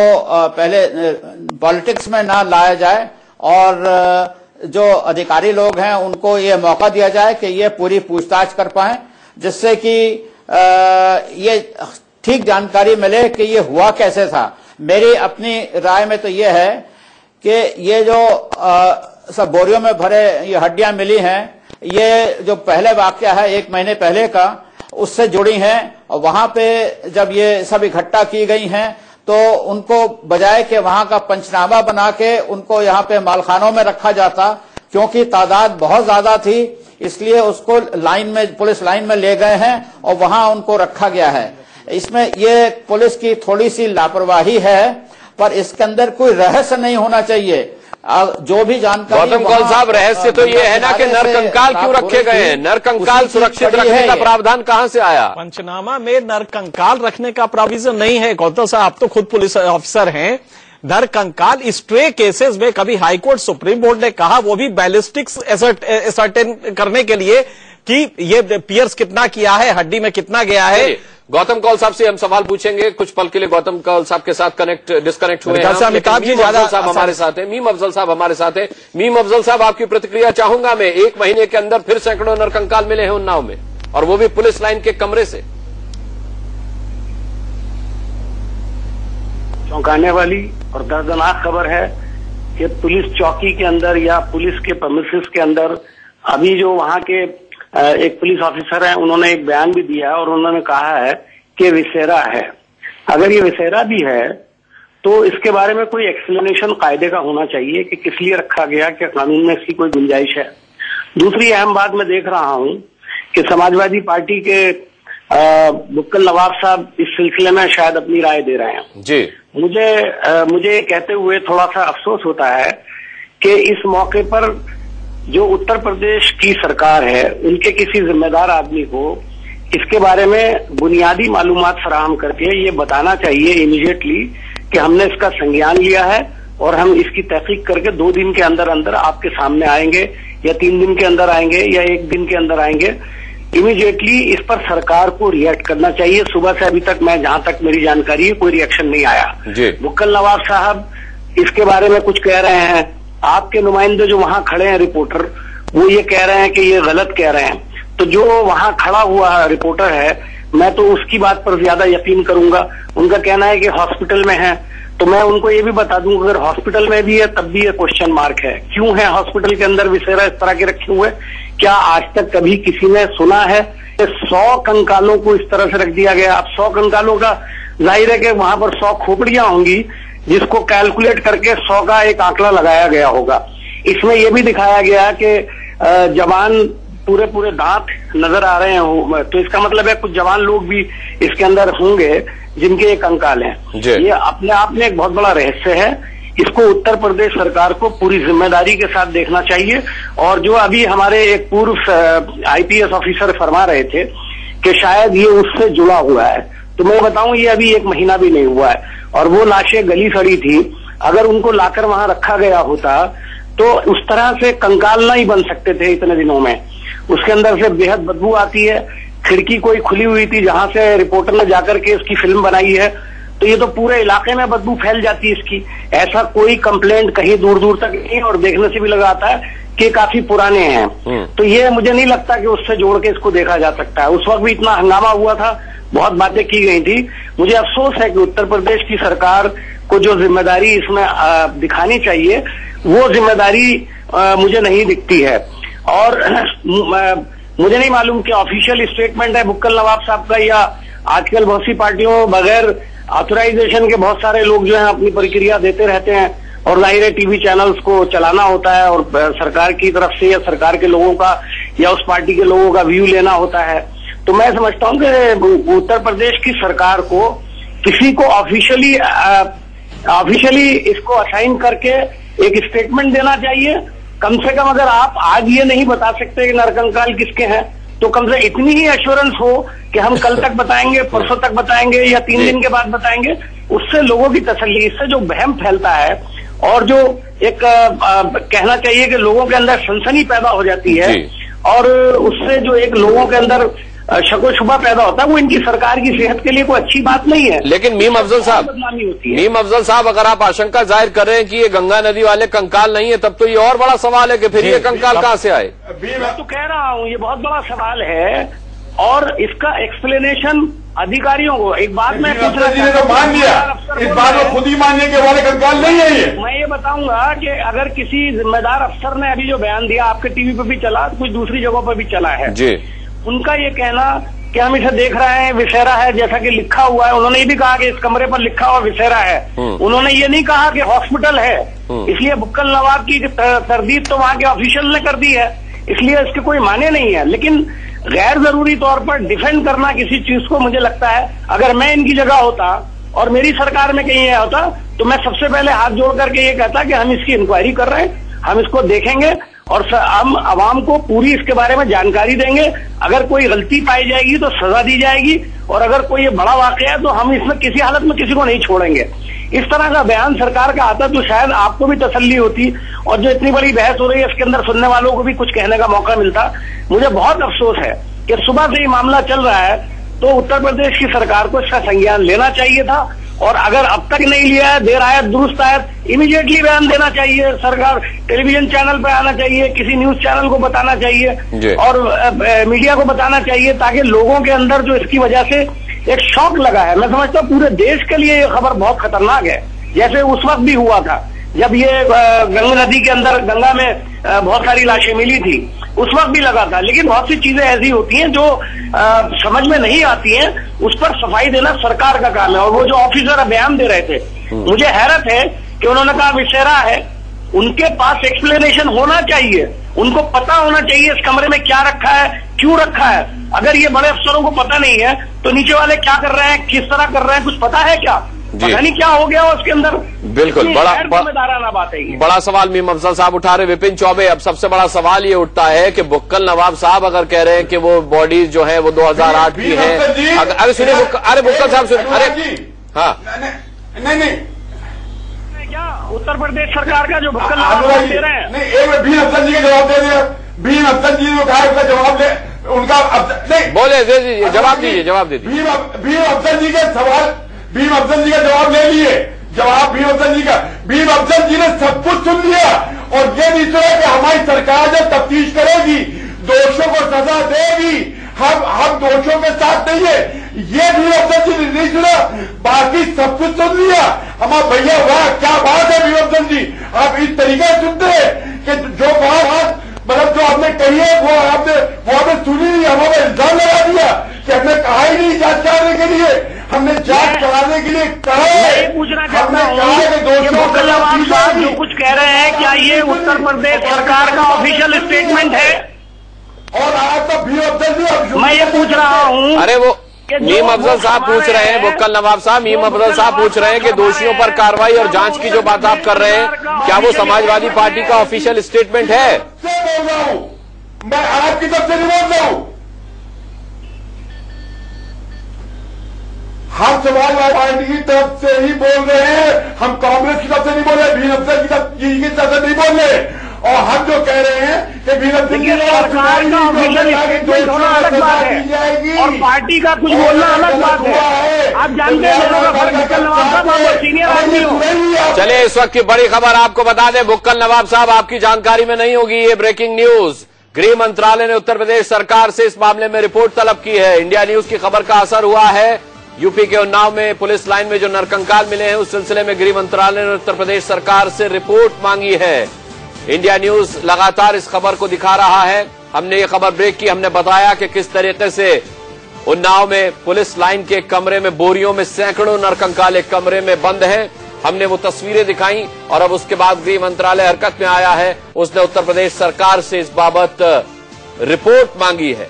पहले पॉलिटिक्स में ना लाया जाए और जो अधिकारी लोग हैं उनको ये मौका दिया जाए कि ये पूरी पूछताछ कर पाएं, जिससे कि ये ठीक जानकारी मिले कि ये हुआ कैसे था। मेरी अपनी राय में तो ये है कि ये जो सब बोरियों में भरे ये हड्डियां मिली हैं, ये जो पहले वाकया है 1 महीने पहले का, उससे जुड़ी हैं। और वहां पे जब ये सब इकट्ठा की गई हैं तो उनको बजाय के वहां का पंचनामा बना के उनको यहाँ पे मालखानों में रखा जाता, क्योंकि तादाद बहुत ज्यादा थी, इसलिए उसको लाइन में पुलिस लाइन में ले गए हैं और वहां उनको रखा गया है। इसमें ये पुलिस की थोड़ी सी लापरवाही है, पर इसके अंदर कोई रहस्य नहीं होना चाहिए। जो भी जानकारी गौतम कौल साहब, रहस्य तो ये है ना कि नरकंकाल क्यों रखे गए हैं? नरकंकाल सुरक्षित रखने का प्रावधान कहां से आया? पंचनामा में नरकंकाल रखने का प्राविजन नहीं है। गौतम साहब, आप तो खुद पुलिस ऑफिसर हैं। नरकंकाल स्ट्रे केसेस में कभी हाईकोर्ट सुप्रीम कोर्ट ने कहा, वो भी बैलिस्टिक्स असर्टेन करने के लिए कि ये पियर्स कितना किया है, हड्डी में कितना गया है। गौतम कौल साहब से हम सवाल पूछेंगे कुछ पल के लिए। गौतम कौल साहब के साथ डिस्कनेक्ट हुए हैं। अमिताभ जी साहब हमारे साथ हैं, मीम अफजल साहब हमारे साथ हैं। मीम अफजल साहब, आपकी प्रतिक्रिया चाहूंगा मैं। 1 महीने के अंदर फिर सैकड़ों नरकंकाल मिले हैं उन्नाव में, और वो भी पुलिस लाइन के कमरे से। चौंकाने वाली और दर्दनाक खबर है कि पुलिस चौकी के अंदर या पुलिस के प्रेमिसेस के अंदर अभी जो वहां के एक पुलिस ऑफिसर हैं, उन्होंने एक बयान भी दिया और उन्होंने कहा है कि विसेरा है। अगर ये विसेरा भी है तो इसके बारे में कोई एक्सप्लेनेशन कायदे का होना चाहिए कि किस लिए रखा गया, क्या कानून में इसकी कोई गुंजाइश है। दूसरी अहम बात मैं देख रहा हूं कि समाजवादी पार्टी के बुक्कल नवाब साहब इस सिलसिले में शायद अपनी राय दे रहे हैं जी। मुझे कहते हुए थोड़ा सा अफसोस होता है कि इस मौके पर जो उत्तर प्रदेश की सरकार है, उनके किसी जिम्मेदार आदमी को इसके बारे में बुनियादी मालूमात फराहम करके ये बताना चाहिए इमीडिएटली कि हमने इसका संज्ञान लिया है और हम इसकी तहकीक करके 2 दिन के अंदर अंदर आपके सामने आएंगे, या 3 दिन के अंदर आएंगे, या 1 दिन के अंदर आएंगे। इमीडिएटली इस पर सरकार को रिएक्ट करना चाहिए। सुबह से अभी तक मैं जहां तक मेरी जानकारी है कोई रिएक्शन नहीं आया। बुक्कल नवाब साहब इसके बारे में कुछ कह रहे हैं, आपके नुमाइंदे जो वहां खड़े हैं रिपोर्टर, वो ये कह रहे हैं कि ये गलत कह रहे हैं। तो जो वहां खड़ा हुआ रिपोर्टर है, मैं तो उसकी बात पर ज्यादा यकीन करूंगा। उनका कहना है कि हॉस्पिटल में है, तो मैं उनको ये भी बता दूं अगर हॉस्पिटल में भी है तब भी ये क्वेश्चन मार्क है। क्यों है हॉस्पिटल के अंदर विसेरा इस तरह के रखे हुए? क्या आज तक कभी किसी ने सुना है 100 कंकालों को इस तरह से रख दिया गया? अब 100 कंकालों का जाहिर है कि वहां पर 100 खोपड़ियां होंगी, जिसको कैलकुलेट करके 100 का एक आंकड़ा लगाया गया होगा। इसमें यह भी दिखाया गया कि जवान पूरे दांत नजर आ रहे हैं, तो इसका मतलब है कुछ जवान लोग भी इसके अंदर होंगे जिनके ये कंकाल हैं। ये अपने आप में एक बहुत बड़ा रहस्य है। इसको उत्तर प्रदेश सरकार को पूरी जिम्मेदारी के साथ देखना चाहिए। और जो अभी हमारे एक पूर्व आईपीएस ऑफिसर फरमा रहे थे कि शायद ये उससे जुड़ा हुआ है, तो मैं बताऊं ये अभी 1 महीना भी नहीं हुआ है और वो लाशें गली सड़ी थी। अगर उनको लाकर वहां रखा गया होता तो उस तरह से कंकाल नहीं बन सकते थे इतने दिनों में। उसके अंदर से बेहद बदबू आती है। खिड़की कोई खुली हुई थी जहां से रिपोर्टर ने जाकर के इसकी फिल्म बनाई है, तो ये तो पूरे इलाके में बदबू फैल जाती है इसकी। ऐसा कोई कंप्लेंट कहीं दूर दूर तक नहीं, और देखने से भी लगा आता है कि काफी पुराने हैं। तो ये मुझे नहीं लगता कि उससे जोड़ के इसको देखा जा सकता है। उस वक्त भी इतना हंगामा हुआ था, बहुत बातें की गई थी। मुझे अफसोस है कि उत्तर प्रदेश की सरकार को जो जिम्मेदारी इसमें दिखानी चाहिए वो जिम्मेदारी मुझे नहीं दिखती है। और मुझे नहीं मालूम कि ऑफिशियल स्टेटमेंट है बुक्कल नवाब साहब का, या आजकल बहुत सी पार्टियों बगैर ऑथराइजेशन के बहुत सारे लोग जो हैं अपनी प्रक्रिया देते रहते हैं, और जाहिर है टीवी चैनल्स को चलाना होता है और सरकार की तरफ से या सरकार के लोगों का या उस पार्टी के लोगों का व्यू लेना होता है। तो मैं समझता हूं कि उत्तर प्रदेश की सरकार को किसी को ऑफिशियली इसको असाइन करके एक स्टेटमेंट देना चाहिए। कम से कम अगर आप आज ये नहीं बता सकते कि नरकंकाल किसके हैं, तो कम से इतनी ही एश्योरेंस हो कि हम कल तक बताएंगे, परसों तक बताएंगे या 3 दिन के बाद बताएंगे। उससे लोगों की तसल्ली, इससे जो वहम फैलता है और जो एक कहना चाहिए कि लोगों के अंदर सनसनी पैदा हो जाती है, और उससे जो एक लोगों के अंदर शको शुबा पैदा होता है, वो इनकी सरकार की सेहत के लिए कोई अच्छी बात नहीं है। लेकिन मीम अफजल साहब अगर आप आशंका जाहिर कर रहे हैं कि ये गंगा नदी वाले कंकाल नहीं है, तब तो ये और बड़ा सवाल है कि फिर ये कंकाल कहां से आए। मैं तो कह रहा हूं ये बहुत बड़ा सवाल है, और इसका एक्सप्लेनेशन अधिकारियों को। एक बात मैं पूछ रहा जी ने तो मान लिया, इस बात को खुद ही मानने के वाले कंकाल नहीं है ये। मैं ये बताऊंगा कि अगर किसी जिम्मेदार अफसर ने अभी जो बयान दिया, आपके टीवी पे भी चला, कुछ दूसरी जगहों पर भी चला है जी, उनका ये कहना कि हम इसे देख रहे हैं विसेरा है, जैसा कि लिखा हुआ है। उन्होंने ये भी कहा कि इस कमरे पर लिखा हुआ विसेरा है। उन्होंने ये नहीं कहा कि हॉस्पिटल है। इसलिए बुक्कल नवाब की तरदीद तो वहां के ऑफिशियल ने कर दी है, इसलिए इसके कोई माने नहीं है। लेकिन गैर जरूरी तौर पर डिफेंड करना किसी चीज को, मुझे लगता है अगर मैं इनकी जगह होता और मेरी सरकार में कहीं यह होता, तो मैं सबसे पहले हाथ जोड़ करके ये कहता कि हम इसकी इंक्वायरी कर रहे हैं, हम इसको देखेंगे और हम आवाम को पूरी इसके बारे में जानकारी देंगे। अगर कोई गलती पाई जाएगी तो सजा दी जाएगी, और अगर कोई ये बड़ा वाकया है तो हम इसमें किसी हालत में किसी को नहीं छोड़ेंगे। इस तरह का बयान सरकार का आता तो शायद आपको भी तसल्ली होती, और जो इतनी बड़ी बहस हो रही है इसके अंदर सुनने वालों को भी कुछ कहने का मौका मिलता। मुझे बहुत अफसोस है कि सुबह से ये मामला चल रहा है, तो उत्तर प्रदेश की सरकार को इसका संज्ञान लेना चाहिए था, और अगर अब तक नहीं लिया है, देर आयत दुरुस्त आयत, इमीडिएटली बयान देना चाहिए। सरकार टेलीविजन चैनल पे आना चाहिए, किसी न्यूज चैनल को बताना चाहिए और मीडिया को बताना चाहिए, ताकि लोगों के अंदर जो इसकी वजह से एक शॉक लगा है, मैं समझता हूँ पूरे देश के लिए ये खबर बहुत खतरनाक है। जैसे उस वक्त भी हुआ था जब ये गंगा नदी के अंदर, गंगा में बहुत सारी लाशें मिली थी, उस वक्त भी लगा था। लेकिन बहुत सी चीजें ऐसी होती हैं जो समझ में नहीं आती हैं, उस पर सफाई देना सरकार का काम है। और वो जो ऑफिसर बयान दे रहे थे, मुझे हैरत है कि उन्होंने कहा विसेरा है। उनके पास एक्सप्लेनेशन होना चाहिए, उनको पता होना चाहिए इस कमरे में क्या रखा है, क्यों रखा है। अगर ये बड़े अफसरों को पता नहीं है तो नीचे वाले क्या कर रहे हैं, किस तरह कर रहे हैं, कुछ पता है क्या? पता नहीं क्या हो गया उसके अंदर। बिल्कुल बड़ा सवाल मीम अफजल साहब उठा रहे। विपिन चौबे, अब सबसे बड़ा सवाल ये उठता है कि बुक्कल नवाब साहब अगर कह रहे हैं कि वो बॉडीज जो है वो 2008 की है, अरे सुनिए, अरे बुक्कल साहब सुनिए, अरे हाँ नहीं क्या उत्तर प्रदेश सरकार का जो बुक्कल नवाब दे रहे हैं, नहीं एक भीम अफजल जी का जवाब दे दिया। भीम अफजल जी ने कहा उसका जवाब दे, उनका नहीं बोले, जवाब दीजिए भीम अफजल जी के सवाल, भीम अफजल जी का जवाब ले लिए, जवाब भीम अफजल जी का। भीम अफजल जी ने सब कुछ सुन लिया, और ये नहीं सुना कि हमारी सरकार जब तफ्तीश करेगी, दोषियों को सजा देगी, हम दोषियों के साथ नहीं है, ये भीम अफजल जी ने नहीं सुना, बाकी सब कुछ सुन लिया। हमारा भैया वाह क्या बात है भीम अफजल जी, आप इस तरीके से सुनते हैं कि जो बात मतलब जो आपने कही है वो आपने सुनी नहीं, हमारा इल्जाम लगा दिया कि हमने कहा ही नहीं जांच कराने के लिए, हमने जांच कराने के लिए कहा है। पूछना चाहता हूँ कि बुक्कल नवाब साहब जो कुछ कह रहे हैं, क्या ये उत्तर प्रदेश सरकार का ऑफिशियल स्टेटमेंट है? और आज तो भीम अफजल जी, मैं ये पूछ रहा हूँ, अरे वो मीम अफजल साहब पूछ रहे हैं, बुक्कल नवाब साहब, मीम अफजल साहब पूछ रहे हैं कि दोषियों पर कार्रवाई और जांच की जो बात आप कर रहे हैं, क्या वो समाजवादी पार्टी का ऑफिशियल स्टेटमेंट है? बोल रहा हूं मैं, आपकी तरफ से नहीं बोल रहा हूं। हम समाजवादी पार्टी की तरफ से ही बोल रहे हैं, हम कांग्रेस की तरफ से नहीं बोल रहे, भीम अफसर की तरफ से नहीं बोल रहे। और हम जो कह रहे हैं कि भीम अफसर और पार्टी का कुछ बोलना अलग बात है। आप जानते हैं। चलिए, इस वक्त की बड़ी खबर आपको बता दें, बुक्कल नवाब साहब आपकी जानकारी में नहीं होगी, ये ब्रेकिंग न्यूज। गृह मंत्रालय ने उत्तर प्रदेश सरकार से इस मामले में रिपोर्ट तलब की है। इंडिया न्यूज की खबर का असर हुआ है। यूपी के उन्नाव में पुलिस लाइन में जो नरकंकाल मिले हैं, उस सिलसिले में गृह मंत्रालय ने उत्तर प्रदेश सरकार से रिपोर्ट मांगी है। इंडिया न्यूज लगातार इस खबर को दिखा रहा है। हमने ये खबर ब्रेक की, हमने बताया कि किस तरीके से उन्नाव में पुलिस लाइन के कमरे में बोरियों में सैकड़ों नरकंकाल एक कमरे में बंद हैं। हमने वो तस्वीरें दिखाई और अब उसके बाद गृह मंत्रालय हरकत में आया है। उसने उत्तर प्रदेश सरकार से इस बाबत रिपोर्ट मांगी है।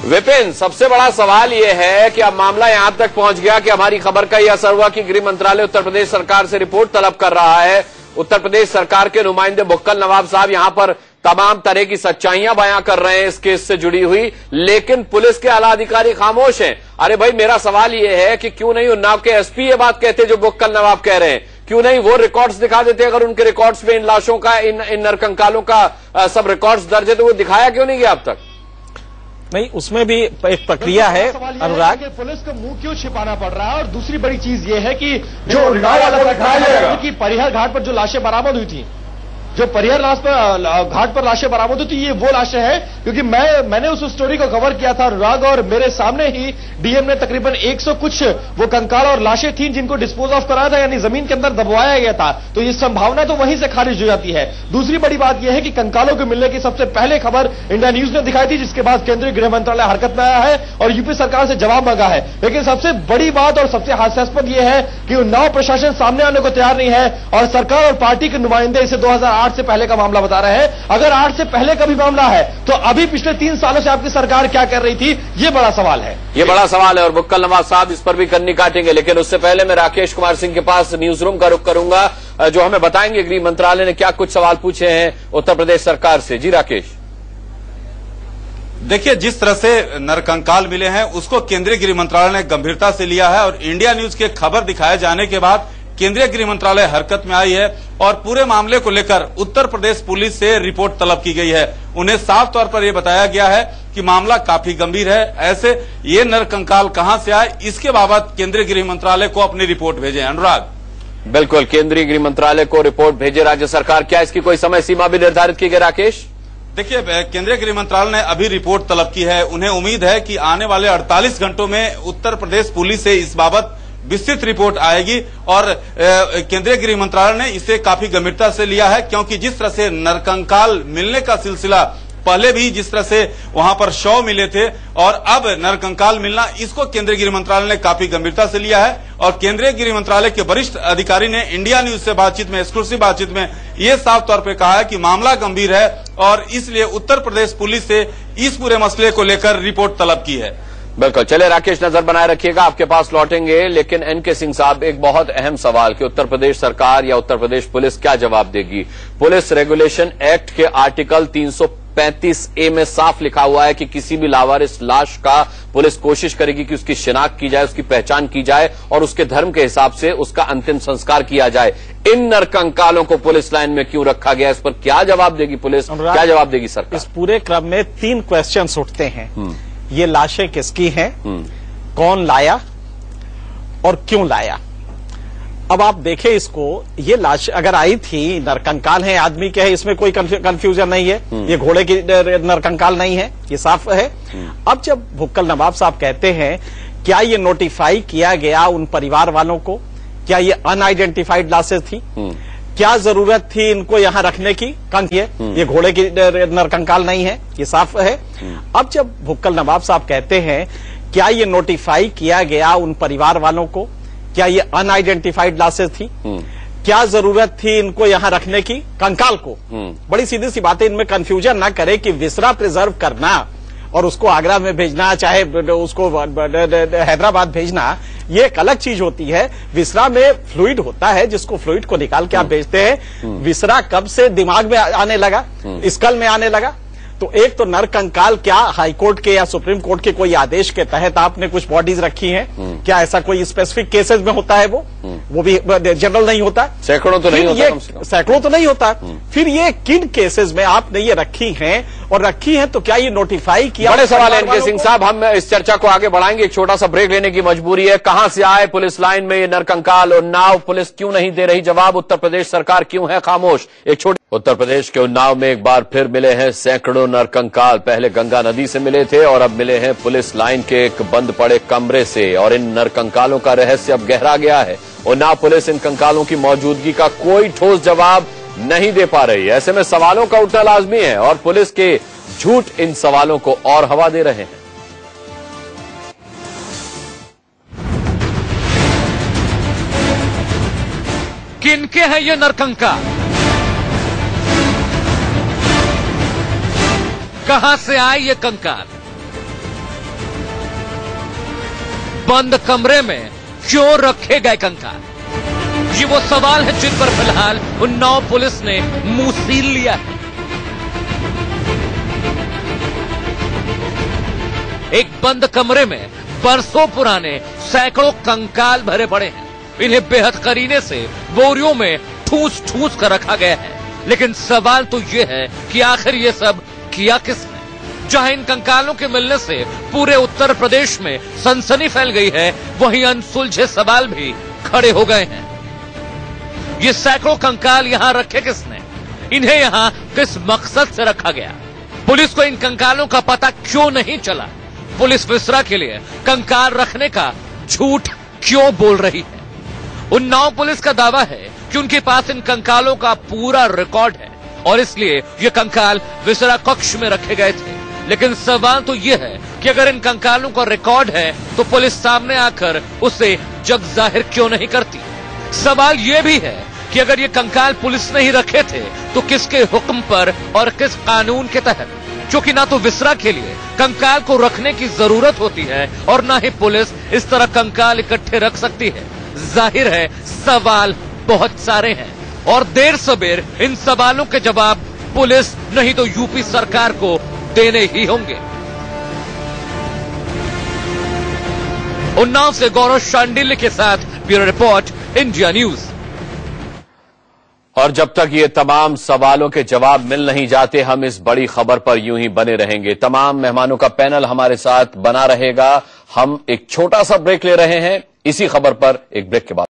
विपिन, सबसे बड़ा सवाल यह है कि अब मामला यहां तक पहुंच गया कि हमारी खबर का यह असर हुआ कि गृह मंत्रालय उत्तर प्रदेश सरकार से रिपोर्ट तलब कर रहा है। उत्तर प्रदेश सरकार के नुमाइंदे बुक्कल नवाब साहब यहां पर तमाम तरह की सच्चाइयां बयां कर रहे हैं इस केस से जुड़ी हुई, लेकिन पुलिस के आला अधिकारी खामोश हैं। अरे भाई, मेरा सवाल यह है कि क्यों नहीं उन्नाव के एसपी ये बात कहते जो बुक्कल नवाब कह रहे हैं? क्यों नहीं वो रिकॉर्ड्स दिखा देते? अगर उनके रिकॉर्ड्स में इन लाशों का, इन नरकंकालों का सब रिकॉर्ड्स दर्ज है, तो वो दिखाया क्यों नहीं गया अब तक? नहीं, उसमें भी एक प्रक्रिया है अनुराग। पुलिस को मुंह क्यों छिपाना पड़ रहा है? और दूसरी बड़ी चीज ये है कि जो उन्नाव वाला कि परिहर घाट पर जो लाशें बरामद हुई थी, जो परिहर घाट पर लाशें बरामद हुई थी, ये वो लाशें हैं। क्योंकि मैंने उस स्टोरी को कवर किया था अनुराग, और मेरे सामने ही डीएम ने तकरीबन 100 कुछ वो कंकाल और लाशें थी जिनको डिस्पोज ऑफ कराया था, यानी जमीन के अंदर दबवाया गया था। तो ये संभावना तो वहीं से खारिज हो जाती है। दूसरी बड़ी बात यह है कि कंकालों के मिलने की सबसे पहले खबर इंडिया न्यूज ने दिखाई थी, जिसके बाद केंद्रीय गृह मंत्रालय हरकत में आया है और यूपी सरकार से जवाब मांगा है। लेकिन सबसे बड़ी बात और सबसे हास्यास्पद यह है कि उन्नाव प्रशासन सामने आने को तैयार नहीं है और सरकार और पार्टी के नुमाइंदे इसे 2008 से पहले का मामला बता रहे हैं। अगर 8 से पहले का भी मामला है तो अभी पिछले 3 सालों से आपकी सरकार क्या कर रही थी? ये बड़ा सवाल है। ये बड़ा सवाल है और बुक्कल नवाब साहब इस पर भी कन्नी काटेंगे। लेकिन उससे पहले मैं राकेश कुमार सिंह के पास न्यूज रूम का रुख करूंगा, जो हमें बताएंगे गृह मंत्रालय ने क्या कुछ सवाल पूछे हैं उत्तर प्रदेश सरकार से। जी राकेश। देखिए, जिस तरह से नरकंकाल मिले हैं उसको केंद्रीय गृह मंत्रालय ने गंभीरता से लिया है और इंडिया न्यूज के खबर दिखाए जाने के बाद केंद्रीय गृह मंत्रालय हरकत में आई है और पूरे मामले को लेकर उत्तर प्रदेश पुलिस से रिपोर्ट तलब की गई है। उन्हें साफ तौर पर यह बताया गया है कि मामला काफी गंभीर है, ऐसे ये नरकंकाल कहां से आए, इसके बाबत केंद्रीय गृह मंत्रालय को अपनी रिपोर्ट भेजे। अनुराग। बिल्कुल, केंद्रीय गृह मंत्रालय को रिपोर्ट भेजे राज्य सरकार। क्या इसकी कोई समय सीमा भी निर्धारित की गई राकेश? देखिए, केंद्रीय गृह मंत्रालय ने अभी रिपोर्ट तलब की है। उन्हें उम्मीद है कि आने वाले 48 घंटों में उत्तर प्रदेश पुलिस से इस बाबत विस्तृत रिपोर्ट आएगी और केंद्रीय गृह मंत्रालय ने इसे काफी गंभीरता से लिया है, क्योंकि जिस तरह से नरकंकाल मिलने का सिलसिला पहले भी जिस तरह से वहां पर शव मिले थे और अब नरकंकाल मिलना, इसको केंद्रीय गृह मंत्रालय ने काफी गंभीरता से लिया है। और केंद्रीय गृह मंत्रालय के वरिष्ठ अधिकारी ने इंडिया न्यूज से बातचीत में, एक्सक्लूसिव बातचीत में ये साफ तौर पर कहा है कि मामला गंभीर है और इसलिए उत्तर प्रदेश पुलिस से इस पूरे मसले को लेकर रिपोर्ट तलब की है। बिल्कुल, चले राकेश, नजर बनाए रखिएगा, आपके पास लौटेंगे। लेकिन एनके सिंह साहब, एक बहुत अहम सवाल कि उत्तर प्रदेश सरकार या उत्तर प्रदेश पुलिस क्या जवाब देगी? पुलिस रेगुलेशन एक्ट के आर्टिकल 335A में साफ लिखा हुआ है कि किसी भी लावारिस लाश का पुलिस कोशिश करेगी कि उसकी शिनाख्त की जाए, उसकी पहचान की जाए और उसके धर्म के हिसाब से उसका अंतिम संस्कार किया जाए। इन नरकंकालों को पुलिस लाइन में क्यों रखा गया? इस पर क्या जवाब देगी पुलिस, क्या जवाब देगी सरकार? इस पूरे क्रम में 3 क्वेश्चन उठते हैं। ये लाशें किसकी हैं, कौन लाया और क्यों लाया? अब आप देखें इसको, ये लाश अगर आई थी, नरकंकाल है, आदमी के है, इसमें कोई कंफ्यूजन नहीं है। ये घोड़े की नरकंकाल नहीं है, ये साफ है। अब जब बुक्कल नवाब साहब कहते हैं, क्या ये नोटिफाई किया गया उन परिवार वालों को? क्या ये अनआइडेंटिफाइड लाशें थी? क्या जरूरत थी इनको यहां रखने की? ये घोड़े की नरकंकाल नहीं है, ये साफ है। अब जब बुक्कल नवाब साहब कहते हैं, क्या ये नोटिफाई किया गया उन परिवार वालों को? क्या ये अनआइडेंटिफाइड लाशें थी? क्या जरूरत थी इनको यहां रखने की, कंकाल को? बड़ी सीधी सी बात है, इनमें कंफ्यूजन ना करे कि विसरा प्रिजर्व करना और उसको आगरा में भेजना, चाहे उसको हैदराबाद भेजना, ये एक अलग चीज होती है। विसरा में फ्लूइड होता है, जिसको फ्लूइड को निकाल के आप भेजते हैं। विसरा कब से दिमाग में आने लगा, स्कल में आने लगा? तो एक तो नरकंकाल, क्या हाईकोर्ट के या सुप्रीम कोर्ट के कोई आदेश के तहत आपने कुछ बॉडीज रखी हैं? क्या ऐसा कोई स्पेसिफिक केसेस में होता है? वो भी जनरल नहीं होता, सैकड़ों तो नहीं होता, सैकड़ों तो नहीं होता। फिर ये किन केसेस में आपने ये रखी हैं, और रखी हैं तो क्या ये नोटिफाई किया? बड़े सवाल है इनके सिंह साहब। हम इस चर्चा को आगे बढ़ाएंगे, एक छोटा सा ब्रेक लेने की मजबूरी है। कहां से आए पुलिस लाइन में ये नरकंकाल? उन्नाव पुलिस क्यों नहीं दे रही जवाब? उत्तर प्रदेश सरकार क्यों है खामोश? एक छोटी उत्तर प्रदेश के उन्नाव में एक बार फिर मिले हैं सैकड़ों नरकंकाल। पहले गंगा नदी से मिले थे और अब मिले हैं पुलिस लाइन के एक बंद पड़े कमरे से, और इन नरकंकालों का रहस्य अब गहरा गया है। उन्नाव पुलिस इन कंकालों की मौजूदगी का कोई ठोस जवाब नहीं दे पा रही है। ऐसे में सवालों का उठना लाजमी है, और पुलिस के झूठ इन सवालों को और हवा दे रहे हैं। किनके हैं ये नरकंकाल? कहां से आए ये कंकाल? बंद कमरे में क्यों रखे गए कंकाल? ये वो सवाल है जिन पर फिलहाल उन्नाव पुलिस ने मुंह सील लिया है। एक बंद कमरे में बरसों पुराने सैकड़ों कंकाल भरे पड़े हैं। इन्हें बेहद करीने से बोरियों में ठूस ठूस कर रखा गया है। लेकिन सवाल तो ये है कि आखिर ये सब किया किसने? जहां इन कंकालों के मिलने से पूरे उत्तर प्रदेश में सनसनी फैल गई है, वहीं अनसुलझे सवाल भी खड़े हो गए हैं। ये सैकड़ों कंकाल यहां रखे किसने? इन्हें यहां किस मकसद से रखा गया? पुलिस को इन कंकालों का पता क्यों नहीं चला? पुलिस विसरा के लिए कंकाल रखने का झूठ क्यों बोल रही है? उन्नाव पुलिस का दावा है कि उनके पास इन कंकालों का पूरा रिकॉर्ड है और इसलिए ये कंकाल विसरा कक्ष में रखे गए थे। लेकिन सवाल तो ये है कि अगर इन कंकालों का रिकॉर्ड है तो पुलिस सामने आकर उसे जग जाहिर क्यों नहीं करती? सवाल ये भी है कि अगर ये कंकाल पुलिस ने ही रखे थे तो किसके हुक्म पर और किस कानून के तहत? क्योंकि ना तो विसरा के लिए कंकाल को रखने की जरूरत होती है और ना ही पुलिस इस तरह कंकाल इकट्ठे रख सकती है। जाहिर है सवाल बहुत सारे हैं और देर सबेर इन सवालों के जवाब पुलिस नहीं तो यूपी सरकार को देने ही होंगे। उन्नाव से गौरव शांडिल्य के साथ ब्यूरो रिपोर्ट, इंडिया न्यूज। और जब तक ये तमाम सवालों के जवाब मिल नहीं जाते, हम इस बड़ी खबर पर यूं ही बने रहेंगे। तमाम मेहमानों का पैनल हमारे साथ बना रहेगा। हम एक छोटा सा ब्रेक ले रहे हैं इसी खबर पर, एक ब्रेक के बाद।